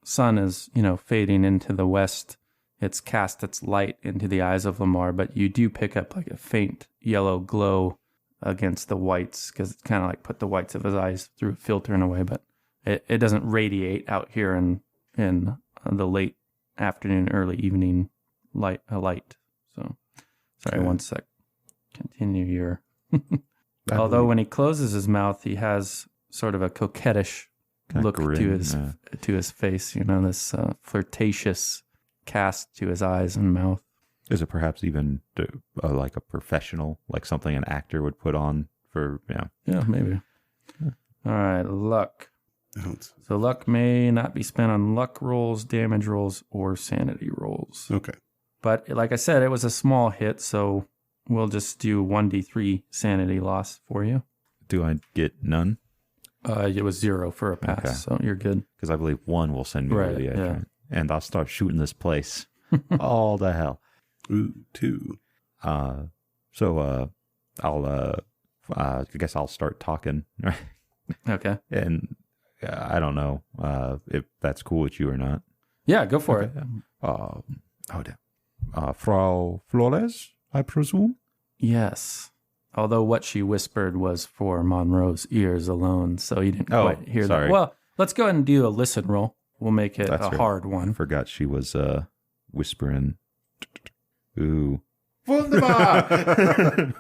sun is, fading into the west. It's cast its light into the eyes of Lamar, but you do pick up like a faint yellow glow against the whites because it's kind of like put the whites of his eyes through a filter in a way, but it doesn't radiate out here in the late afternoon, early evening light. So, sorry, Okay. one sec. Continue your. Although when he closes his mouth, he has sort of a coquettish Kinda look grin, to his face. You know, this flirtatious cast to his eyes and mouth. Is it perhaps even like a professional, like something an actor would put on for, Yeah, maybe. All right, luck. Ounce. So luck may not be spent on luck rolls, damage rolls, or sanity rolls. Okay. But like I said, it was a small hit, so we'll just do 1d3 sanity loss for you. Do I get none? It was 0 for a pass, Okay. so you're good. Because I believe 1 will send me Right, to the edge. yeah. Right? And I'll start shooting this place. All the hell. Ooh, 2. So I guess I'll start talking. Okay. And I don't know if that's cool with you or not. Yeah, go for it. Frau Flores, I presume? Yes. Although what she whispered was for Monroe's ears alone, so you didn't Oh, quite hear sorry. that. Well, let's go ahead and do a listen roll. We'll make it That's a right. hard I one. forgot she was whispering. Ooh. Wunderbar!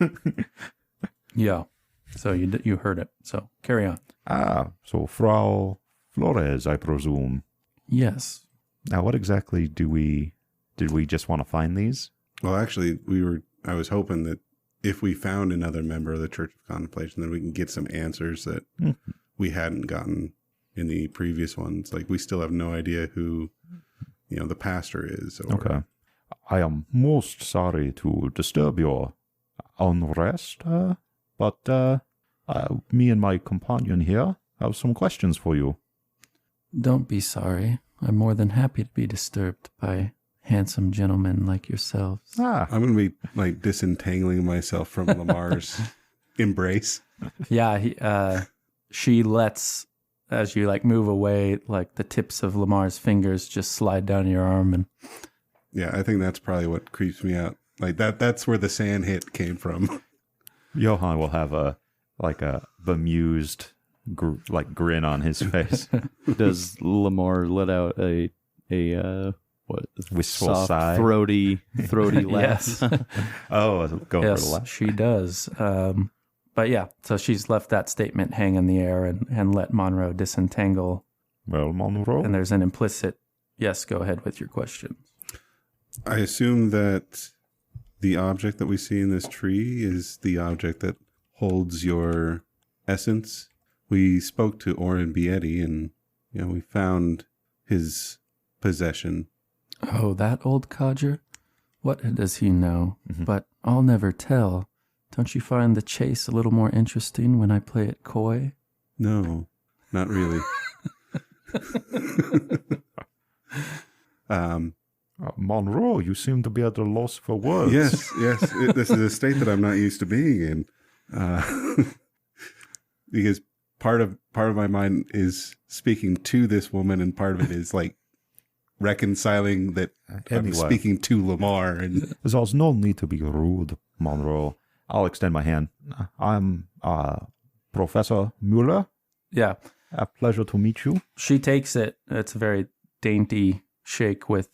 Yeah. So you heard it. So carry on. So Frau Flores, I presume. Yes. Now, what exactly did we just want to find these? Well, actually, I was hoping that if we found another member of the Church of Contemplation, then we can get some answers that we hadn't gotten in the previous ones. Like, we still have no idea who, the pastor is. Or, Okay. I am most sorry to disturb your unrest, but me and my companion here have some questions for you. Don't be sorry. I'm more than happy to be disturbed by handsome gentlemen like yourselves. Ah, I'm going to be, like, disentangling myself from Lamar's embrace. Yeah, she lets, as you like move away, like the tips of Lamar's fingers just slide down your arm, and Yeah, I think that's probably what creeps me out. Like, that's where the sand hit came from. Johann will have a bemused grin on his face. Does Lamar let out a what Wistful soft, sigh. throaty laugh? yes, Oh, go for the yes, laugh. she does. But yeah, so she's left that statement hang in the air and let Monroe disentangle. Well, Monroe. And there's an implicit yes. Go ahead with your question. I assume that the object that we see in this tree is the object that holds your essence. We spoke to Oren Bietti, and we found his possession. Oh, that old codger? What does he know? Mhm. But I'll never tell. Don't you find the chase a little more interesting when I play it coy? No, not really. Monroe, you seem to be at a loss for words. Yes. This is a state that I'm not used to being in, because part of my mind is speaking to this woman, and part of it is like reconciling that I'm Anyway. speaking to Lamar. And There's no need to be rude, Monroe. I'll extend my hand. I'm Professor Muller. Yeah. A pleasure to meet you. She takes it. It's a very dainty shake with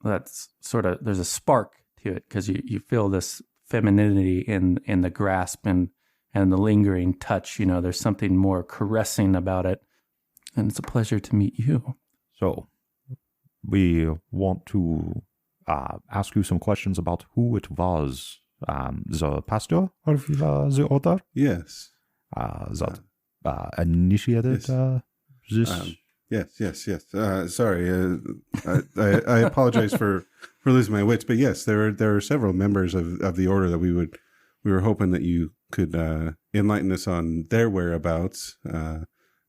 that's sort of, there's a spark to it because you feel this femininity in the grasp and the lingering touch. There's something more caressing about it. And it's a pleasure to meet you. So, we want to ask you some questions about who it was. The pastor of the order? yes, That initiated this? yes. Sorry, I apologize for losing my wits, but yes, there are several members of the order that we were hoping that you could enlighten us on their whereabouts.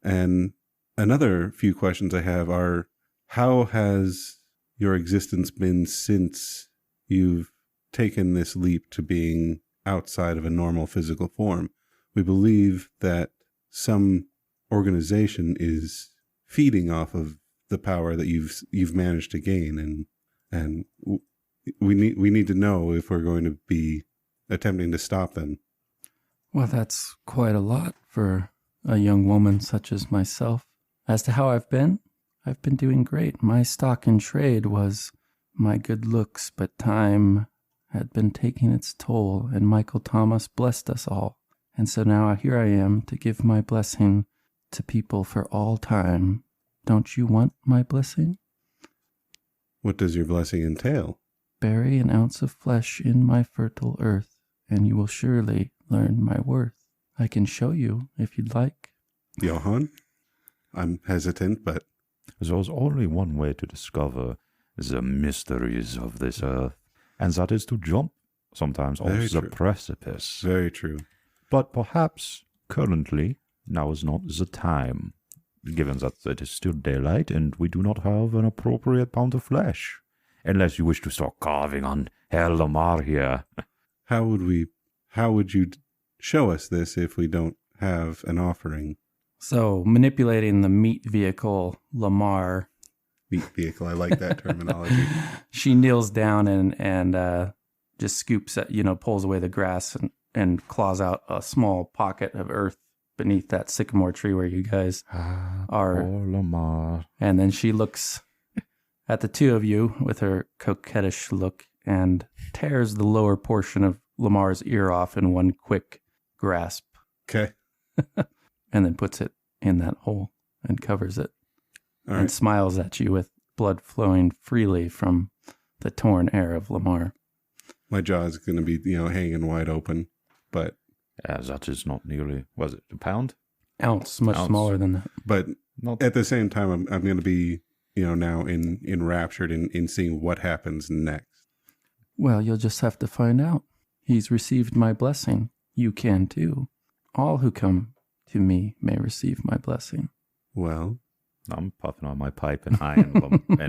And another few questions I have are: how has your existence been since you've taken this leap to being outside of a normal physical form? We believe that some organization is feeding off of the power that you've managed to gain, and we need to know if we're going to be attempting to stop them. Well, that's quite a lot for a young woman such as myself. As to how I've been doing great. My stock in trade was my good looks, but time had been taking its toll, and Michael Thomas blessed us all. And so now here I am to give my blessing to people for all time. Don't you want my blessing? What does your blessing entail? Bury an ounce of flesh in my fertile earth, and you will surely learn my worth. I can show you if you'd like. Johann? I'm hesitant, but... There's only one way to discover the mysteries of this earth, and that is to jump sometimes off the precipice. Very true. But perhaps currently now is not the time, given that it is still daylight and we do not have an appropriate pound of flesh, unless you wish to start carving on Herr Lamar here. How would you show us this if we don't have an offering? So, manipulating the meat vehicle, Lamar. Meat vehicle, I like that terminology. She kneels down and just scoops at, pulls away the grass and claws out a small pocket of earth beneath that sycamore tree where you guys are. Oh, Lamar. And then she looks at the two of you with her coquettish look and tears the lower portion of Lamar's ear off in one quick grasp. Okay. And then puts it in that hole and covers it. All and right. Smiles at you with blood flowing freely from the torn air of Lamar. My jaw is going to be, hanging wide open, but... that is not nearly, was it a pound? Ounce, much smaller than that. But not at the same time, I'm going to be, now enraptured in seeing what happens next. Well, you'll just have to find out. He's received my blessing. You can too. All who come to me may receive my blessing. Well, I'm puffing on my pipe and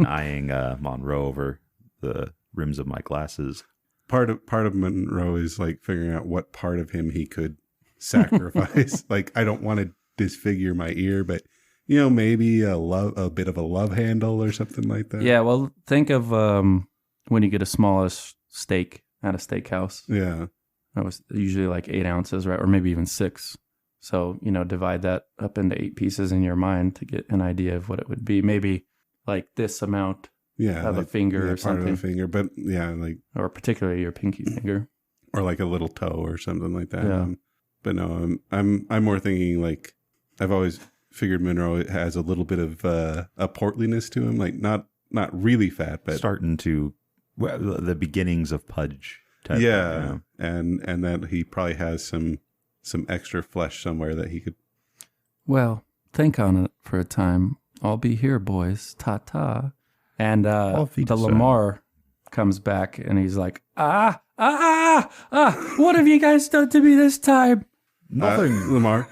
eyeing Monroe over the rims of my glasses. part of Monroe is like figuring out what part of him he could sacrifice. Like, I don't want to disfigure my ear, but maybe a bit of a love handle or something like that. Yeah, well, think of when you get a smallish steak at a steakhouse. Yeah. That was usually like 8 ounces, right? Or maybe even 6. So, divide that up into 8 pieces in your mind to get an idea of what it would be. Maybe like this amount of a finger or something. Part of a finger, but or particularly your pinky finger. Or like a little toe or something like that. Yeah. But no, I'm more thinking like, I've always figured Monroe has a little bit of a portliness to him, like not really fat, but starting to the beginnings of pudge type. Yeah. And that he probably has some extra flesh somewhere that he could. Well, think on it for a time. I'll be here, boys. Ta-ta. And the Lamar comes back and he's like, what have you guys done to me this time? Nothing. Lamar,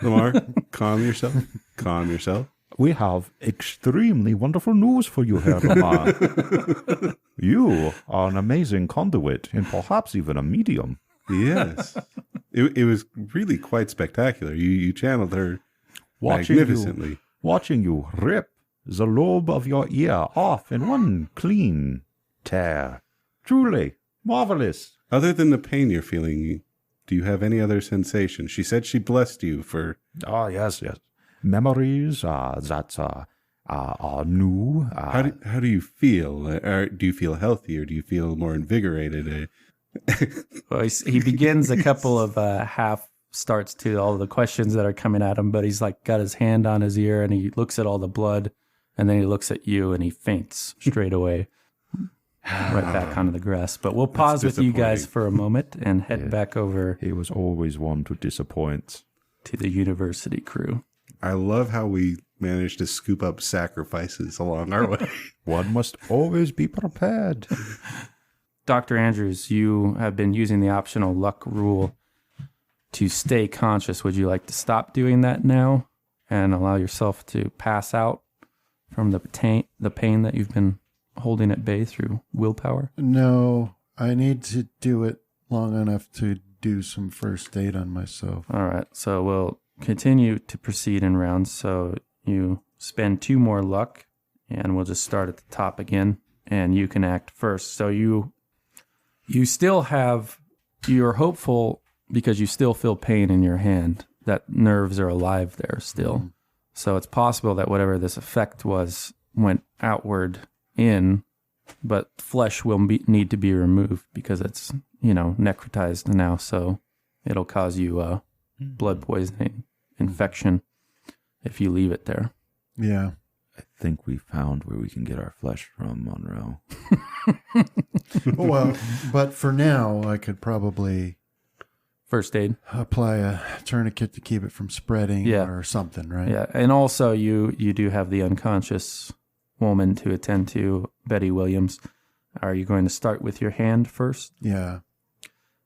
calm yourself. We have extremely wonderful news for you, Herr Lamar. You are an amazing conduit and perhaps even a medium. Yes. It was really quite spectacular. You channeled her magnificently. Watching you rip the lobe of your ear off in one clean tear. Truly marvelous. Other than the pain you're feeling, do you have any other sensation? She said she blessed you for... Oh, yes. Memories that are new. How do you feel? Do you feel healthy or do you feel more invigorated? Well, he begins a couple of half starts to all the questions that are coming at him, but he's like got his hand on his ear and he looks at all the blood and then he looks at you and he faints straight away right back onto the grass. But we'll pause with you guys for a moment and head back over. He was always one to disappoint. To the university crew. I love how we managed to scoop up sacrifices along our way. One must always be prepared. Dr. Andrews, you have been using the optional luck rule to stay conscious. Would you like to stop doing that now and allow yourself to pass out from the pain that you've been holding at bay through willpower? No, I need to do it long enough to do some first aid on myself. All right, so we'll continue to proceed in rounds. So you spend 2 more luck, and we'll just start at the top again, and you can act first. So you still have, you're hopeful because you still feel pain in your hand. That nerves are alive there still. So it's possible that whatever this effect was went outward in, but flesh will need to be removed because it's, necrotized now. So it'll cause you blood poisoning, infection if you leave it there. Yeah. I think we found where we can get our flesh from, Monroe. Well, but for now, I could probably First aid. apply a tourniquet to keep it from spreading Yeah. or something, right? Yeah, and also you do have the unconscious woman to attend to, Betty Williams. Are you going to start with your hand first? Yeah.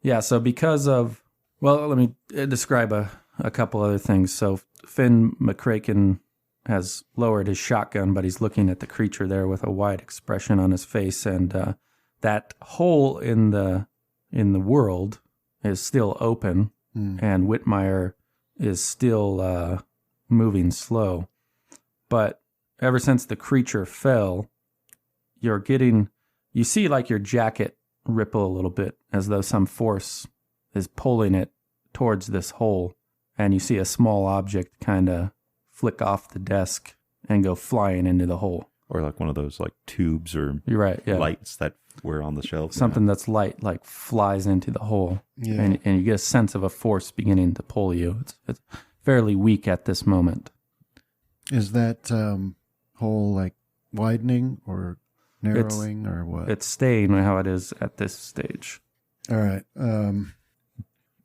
Yeah, so because of, well, let me describe a couple other things. So Finn McCracken has lowered his shotgun, but he's looking at the creature there with a wide expression on his face, and that hole in the world is still open, and Whitmire is still moving slow. But ever since the creature fell, you see like your jacket ripple a little bit as though some force is pulling it towards this hole, and you see a small object kind of flick off the desk and go flying into the hole. Or like one of those like tubes or You're right, yeah. lights that were on the shelf. Something that's light like flies into the hole, Yeah. and you get a sense of a force beginning to pull you. It's fairly weak at this moment. Is that hole like widening or narrowing or what? It's staying how it is at this stage. All right.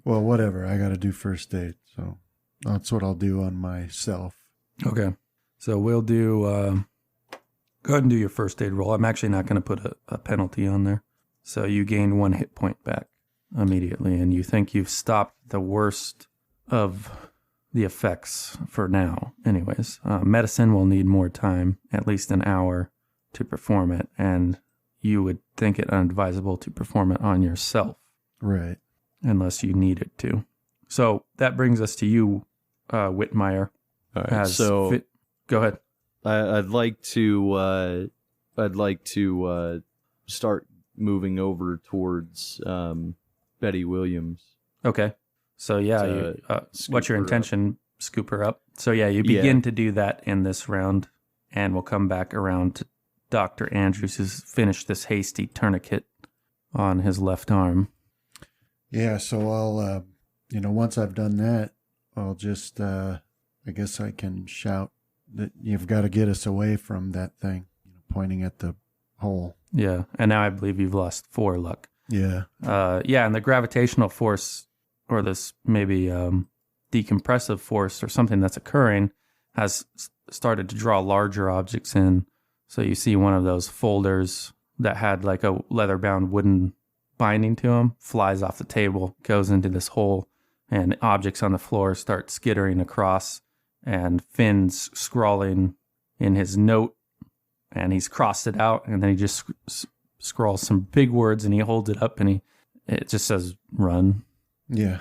Well, whatever. I got to do first aid, so that's what I'll do on myself. Okay. So we'll do, go ahead and do your first aid roll. I'm actually not going to put a penalty on there. So you gain 1 hit point back immediately, and you think you've stopped the worst of the effects for now. Anyways, medicine will need more time, at least an hour, to perform it, and you would think it unadvisable to perform it on yourself. Right. Unless you needed to. So that brings us to you, Whitmire. All right, so Go ahead. I'd like to start moving over towards Betty Williams. Okay. So yeah, what's your intention? Scoop her up. So yeah, you begin to do that in this round, and we'll come back around to Dr. Andrews, who's finished this hasty tourniquet on his left arm. Yeah, so I'll, once I've done that, I'll just, I guess I can shout that you've got to get us away from that thing, pointing at the hole. Yeah, and now I believe you've lost 4 luck. Yeah. Yeah, and the gravitational force, or this maybe decompressive force or something that's occurring, has started to draw larger objects in. So you see one of those folders that had like a leather-bound wooden binding to them, flies off the table, goes into this hole, and objects on the floor start skittering across, and Finn's scrawling in his note, and he's crossed it out, and then he just scrawls some big words, and he holds it up, and it just says, run. Yeah.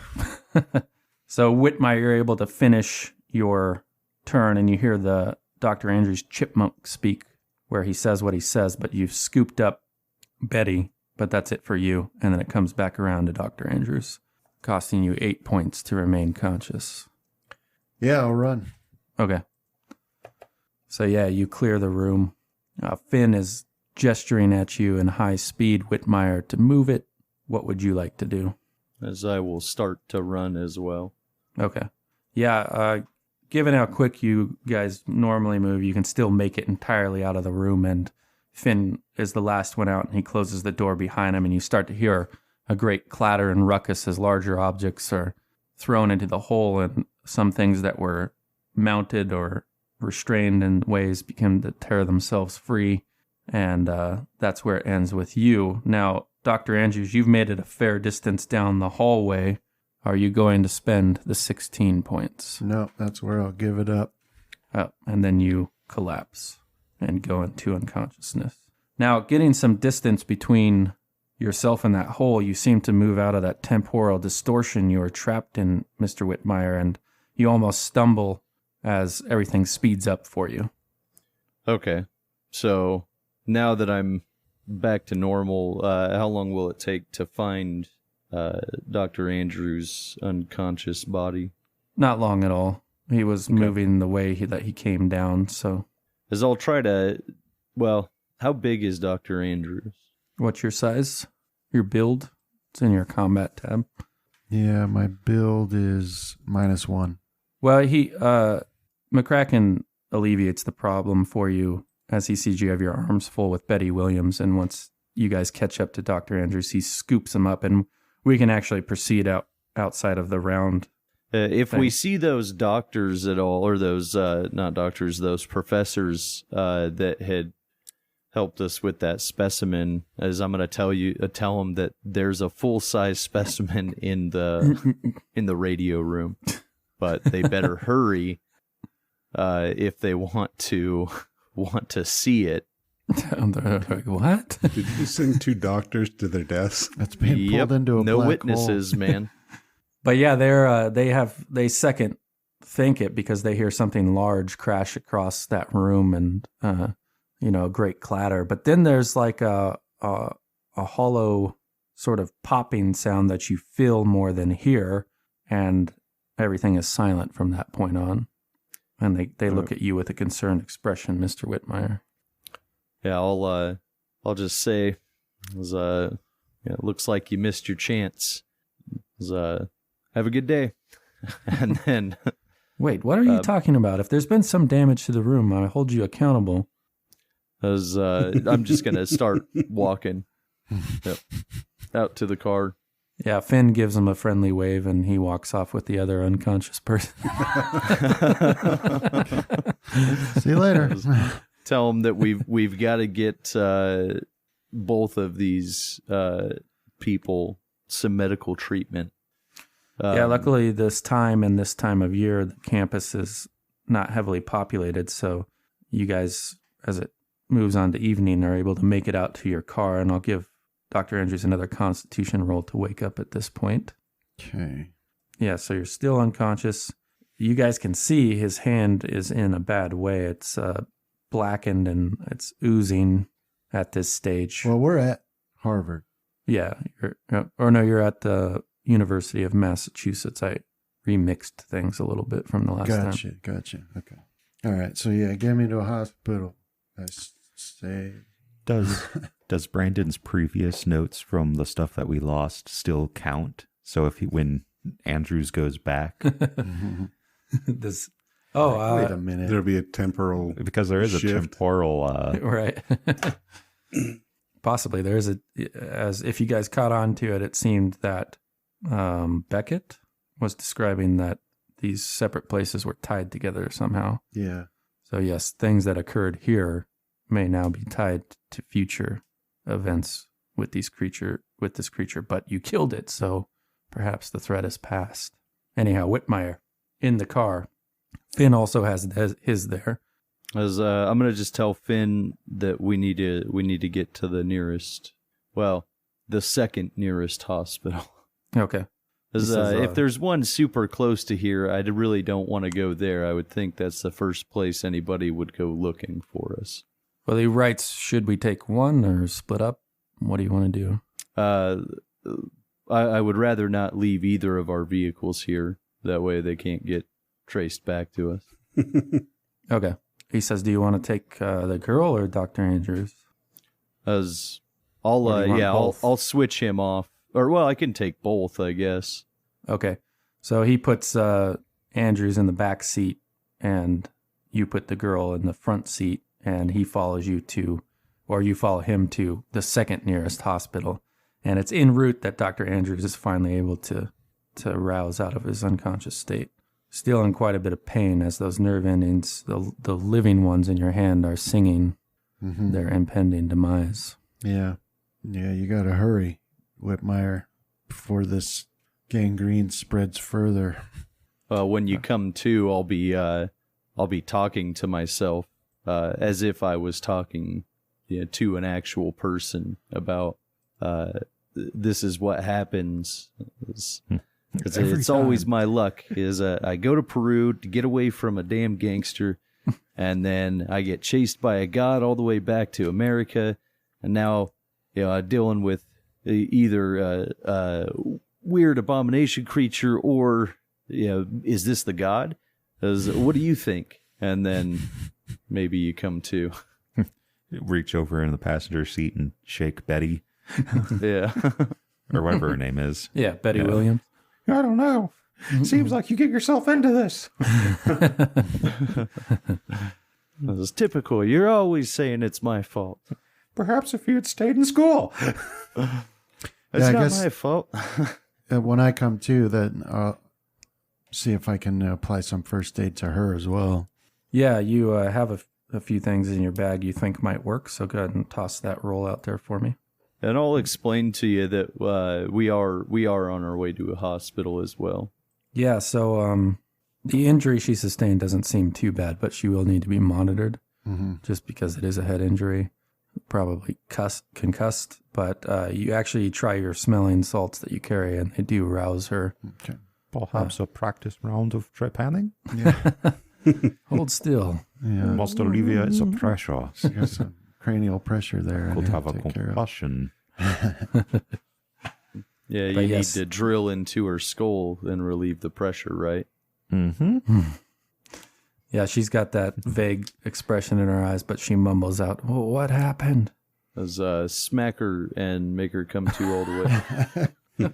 So Whitmire, you're able to finish your turn, and you hear the Dr. Andrews chipmunk speak, where he says what he says, but you've scooped up Betty, but that's it for you. And then it comes back around to Dr. Andrews, costing you 8 points to remain conscious. Yeah, I'll run. Okay. So yeah, you clear the room. Finn is gesturing at you in high speed, Whitmire, to move it. What would you like to do? As I will start to run as well. Okay. Yeah, given how quick you guys normally move, you can still make it entirely out of the room, and Finn is the last one out, and he closes the door behind him, and you start to hear a great clatter and ruckus as larger objects are thrown into the hole, and some things that were mounted or restrained in ways begin to tear themselves free, and that's where it ends with you. Now, Dr. Andrews, you've made it a fair distance down the hallway. Are you going to spend the 16 points? No, that's where I'll give it up. And then you collapse and go into unconsciousness. Now, getting some distance between yourself and that hole, you seem to move out of that temporal distortion you were trapped in, Mr. Whitmire, and you almost stumble as everything speeds up for you. Okay. So now that I'm back to normal, how long will it take to find Dr. Andrews' unconscious body? Not long at all. He was moving the way that he came down, so... As I'll try to... Well, how big is Dr. Andrews? What's your size? Your build? It's in your combat tab. Yeah, my build is -1. Well, McCracken alleviates the problem for you as he sees you have your arms full with Betty Williams, and once you guys catch up to Dr. Andrews, he scoops him up, and we can actually proceed outside of the round. If we see those doctors at all, or those, not doctors, those professors that had helped us with that specimen, as I'm going to tell them that there's a full-size specimen in the radio room, but they better hurry if they want to see it. What? Did you send 2 doctors to their deaths? That's being pulled into a no black witnesses, hole. man. But yeah, they second think it because they hear something large crash across that room and a great clatter. But then there's like a hollow sort of popping sound that you feel more than hear, and everything is silent from that point on. And they look at you with a concerned expression, Mr. Whitmire. Yeah, I'll just say, it looks like you missed your chance. Have a good day. And then... Wait, what are you talking about? If there's been some damage to the room, I hold you accountable. I'm just going to start walking out to the car. Yeah, Finn gives him a friendly wave, and he walks off with the other unconscious person. See you later. Tell him that we've got to get both of these people some medical treatment. Yeah, luckily this time of year, the campus is not heavily populated, so you guys, as it moves on to evening, are able to make it out to your car, and I'll give Dr. Andrews another constitution roll to wake up at this point. Okay. Yeah, so you're still unconscious. You guys can see his hand is in a bad way. It's blackened and it's oozing at this stage. Well, we're at Harvard. Yeah, you're at the University of Massachusetts. I remixed things a little bit from the last time. Gotcha. Okay. All right. So yeah, get me to a hospital. I say. Does Brandon's previous notes from the stuff that we lost still count? So when Andrews goes back, Wait a minute. There'll be a temporal because there is shift. a temporal right. Possibly there is as if you guys caught on to it, it seemed that Beckett was describing that these separate places were tied together somehow. Yeah. So yes, things that occurred here may now be tied to future events with this creature, but you killed it, so perhaps the threat is past. Anyhow, Whitmire in the car. Finn also has his there. I'm gonna just tell Finn that we need to get to the nearest, the second nearest hospital. Okay. If there's one super close to here, I really don't want to go there. I would think that's the first place anybody would go looking for us. Well, he writes, should we take one or split up? What do you want to do? I would rather not leave either of our vehicles here. That way they can't get traced back to us. Okay. He says, do you want to take the girl or Dr. Andrews? I'll switch him off. Or, I can take both, I guess. Okay. So he puts Andrews in the back seat, and you put the girl in the front seat, and he follows you you follow him to the second nearest hospital. And it's en route that Dr. Andrews is finally able to rouse out of his unconscious state. Still in quite a bit of pain as those nerve endings, the living ones in your hand, are singing their impending demise. Yeah. Yeah, you got to hurry, Whitmire, before this gangrene spreads further. When you come to, I'll be talking to myself as if I was talking to an actual person about this is what happens. It's always my luck is I go to Peru to get away from a damn gangster, and then I get chased by a god all the way back to America, and now I'm dealing with either a weird abomination creature or, is this the god? What do you think? And then maybe you come to. Reach over in the passenger seat and shake Betty. Yeah. Or whatever her name is. Yeah, Betty Williams. I don't know. Seems like you get yourself into this. This is typical. You're always saying it's my fault. Perhaps if you had stayed in school. It's I not guess- my fault. When I come to, then I'll see if I can apply some first aid to her as well. Yeah, you have a few things in your bag you think might work, so go ahead and toss that roll out there for me. And I'll explain to you that we are on our way to a hospital as well. Yeah, so the injury she sustained doesn't seem too bad, but she will need to be monitored just because it is a head injury. Probably concussed, but you actually try your smelling salts that you carry, and they do rouse her. Okay. Perhaps a practice round of trepanning? Yeah. Hold still. Yeah. Must alleviate the pressure. I got some cranial pressure there. I Could need have to a take care of. concussion. Yeah, you But need yes. to drill into her skull and relieve the pressure, right? Mm-hmm. Yeah, she's got that vague expression in her eyes, but she mumbles out, "Oh, what happened?" As smack her and make her come to all the way.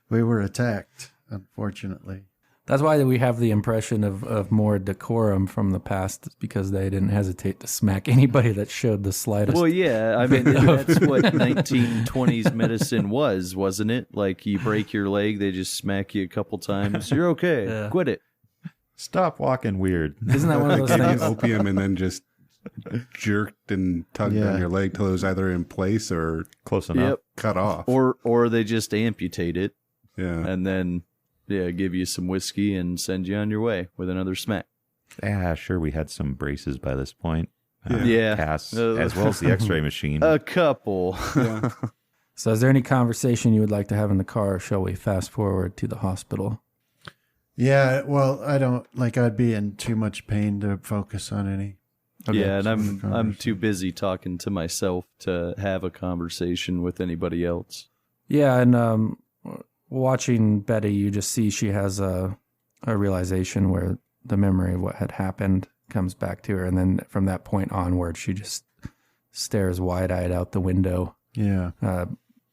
We were attacked, unfortunately. That's why we have the impression of more decorum from the past, is because they didn't hesitate to smack anybody that showed the slightest. Well, yeah, I mean, that's what 1920s medicine was, wasn't it? Like, you break your leg, they just smack you a couple times. You're okay. Yeah. Quit it. Stop walking weird. Isn't that one of those Gave you things? opium and then just jerked and tugged Yeah. on your leg till it was either in place or Close enough. Yep. cut off. Or they just amputate it Yeah. and then, give you some whiskey and send you on your way with another smack. Yeah, sure, we had some braces by this point. Yeah. Casts, as well as the x-ray machine. A couple. Yeah. So is there any conversation you would like to have in the car, or shall we fast forward to the hospital? Yeah, well, I don't, I'd be in too much pain to focus on any. Yeah, and I'm conversation. too busy talking to myself to have a conversation with anybody else. Yeah, and watching Betty, you just see she has a realization where the memory of what had happened comes back to her, and then from that point onward, she just stares wide-eyed out the window, Yeah.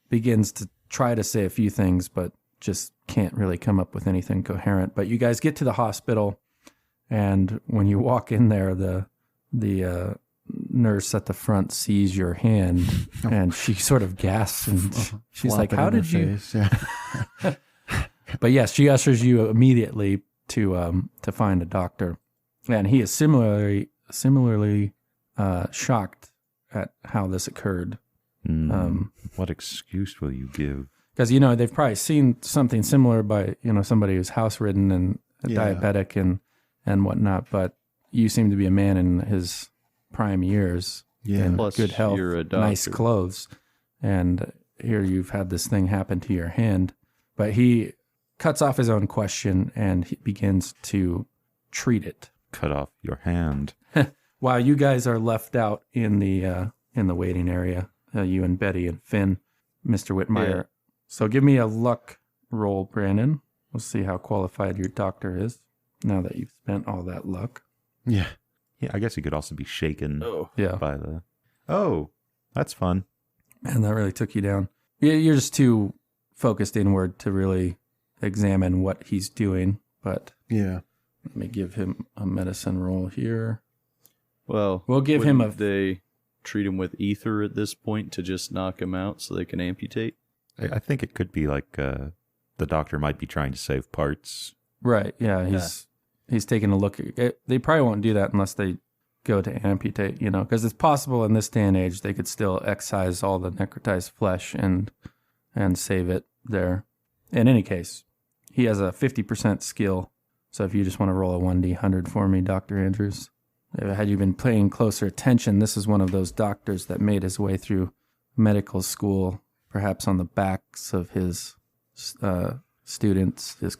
begins to try to say a few things, but just can't really come up with anything coherent. But you guys get to the hospital, and when you walk in there, the nurse at the front sees your hand, and she sort of gasps, and she's like, Flop it "How in her did you?" face, Yeah. But yes, she ushers you immediately to find a doctor, and he is similarly shocked at how this occurred. What excuse will you give? Because, they've probably seen something similar by, somebody who's house-ridden and diabetic and whatnot, but you seem to be a man in his prime years, Yeah. in Plus, good health, you're a nice doctor. clothes, and here you've had this thing happen to your hand. But he cuts off his own question, and he begins to treat it. Cut off your hand. While you guys are left out in the waiting area, you and Betty and Finn, Mr. Whitmire. Yeah. So give me a luck roll, Brandon. We'll see how qualified your doctor is now that you've spent all that luck. Yeah. Yeah, I guess he could also be shaken Yeah, by the... Oh, that's fun. and that really took you down. You're just too focused inward to really examine what he's doing, but Yeah. let me give him a medicine roll here. Well, We'll give him wouldn't they treat him with ether at this point to just knock him out so they can amputate? I think it could be like the doctor might be trying to save parts. Right, yeah, he's taking a look. They probably won't do that unless they go to amputate, because it's possible in this day and age they could still excise all the necrotized flesh and save it there. In any case, he has a 50% skill, so if you just want to roll a 1d100 for me, Dr. Andrews. Had you been paying closer attention, this is one of those doctors that made his way through medical school, perhaps on the backs of his students, his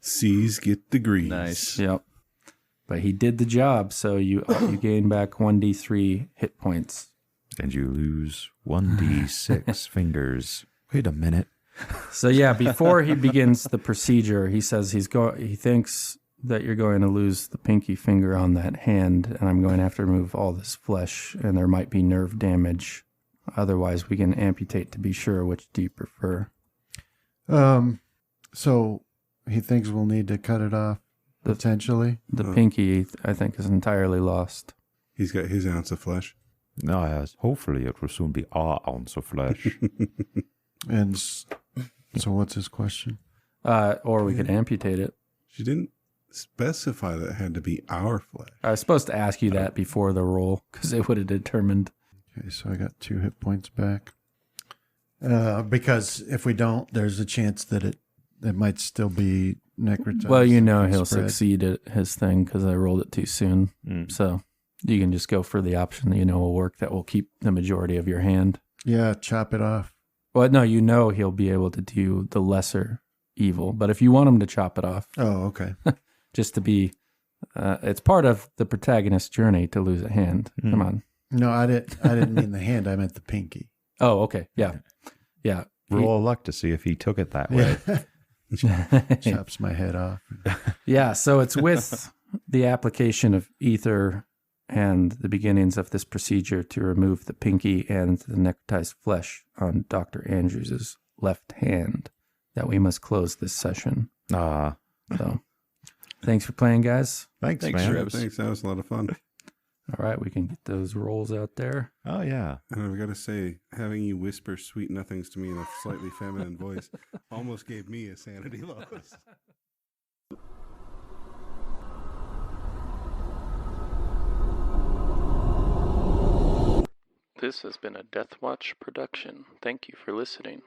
C's get degrees. Nice. Yep. But he did the job, so you gain back 1d3 hit points And you lose 1d6 fingers. Wait a minute. So yeah, before he begins the procedure, he says he thinks that you're going to lose the pinky finger on that hand, and I'm going to have to remove all this flesh, and there might be nerve damage. Otherwise, we can amputate to be sure. Which do you prefer? So he thinks we'll need to cut it off, potentially? The pinky, I think, is entirely lost. He's got his ounce of flesh. No, yes. Hopefully it will soon be our ounce of flesh. And so what's his question? Or we could amputate it. She didn't specify that it had to be our flesh. I was supposed to ask you that before the roll, because it would have determined. Okay, so I got 2 hit points back. Because if we don't, there's a chance that it might still be necrotized. Well, he'll succeed at his thing because I rolled it too soon. So you can just go for the option that will work, that will keep the majority of your hand. Yeah, chop it off. Well, no, he'll be able to do the lesser evil. But if you want him to chop it off. Oh, okay. Just to be, it's part of the protagonist's journey to lose a hand. Come on. No, I didn't mean the hand. I meant the pinky. Oh, okay. Yeah. Yeah. Roll a luck to see if he took it that way. Chops my head off. Yeah, so it's with the application of ether and the beginnings of this procedure to remove the pinky and the necrotized flesh on Dr. Andrews' left hand that we must close this session. So, thanks for playing, guys. Thanks, man. Thanks. That was a lot of fun. All right, we can get those rolls out there. Oh, yeah. And I've got to say, having you whisper sweet nothings to me in a slightly feminine voice almost gave me a sanity loss. This has been a Death Watch production. Thank you for listening.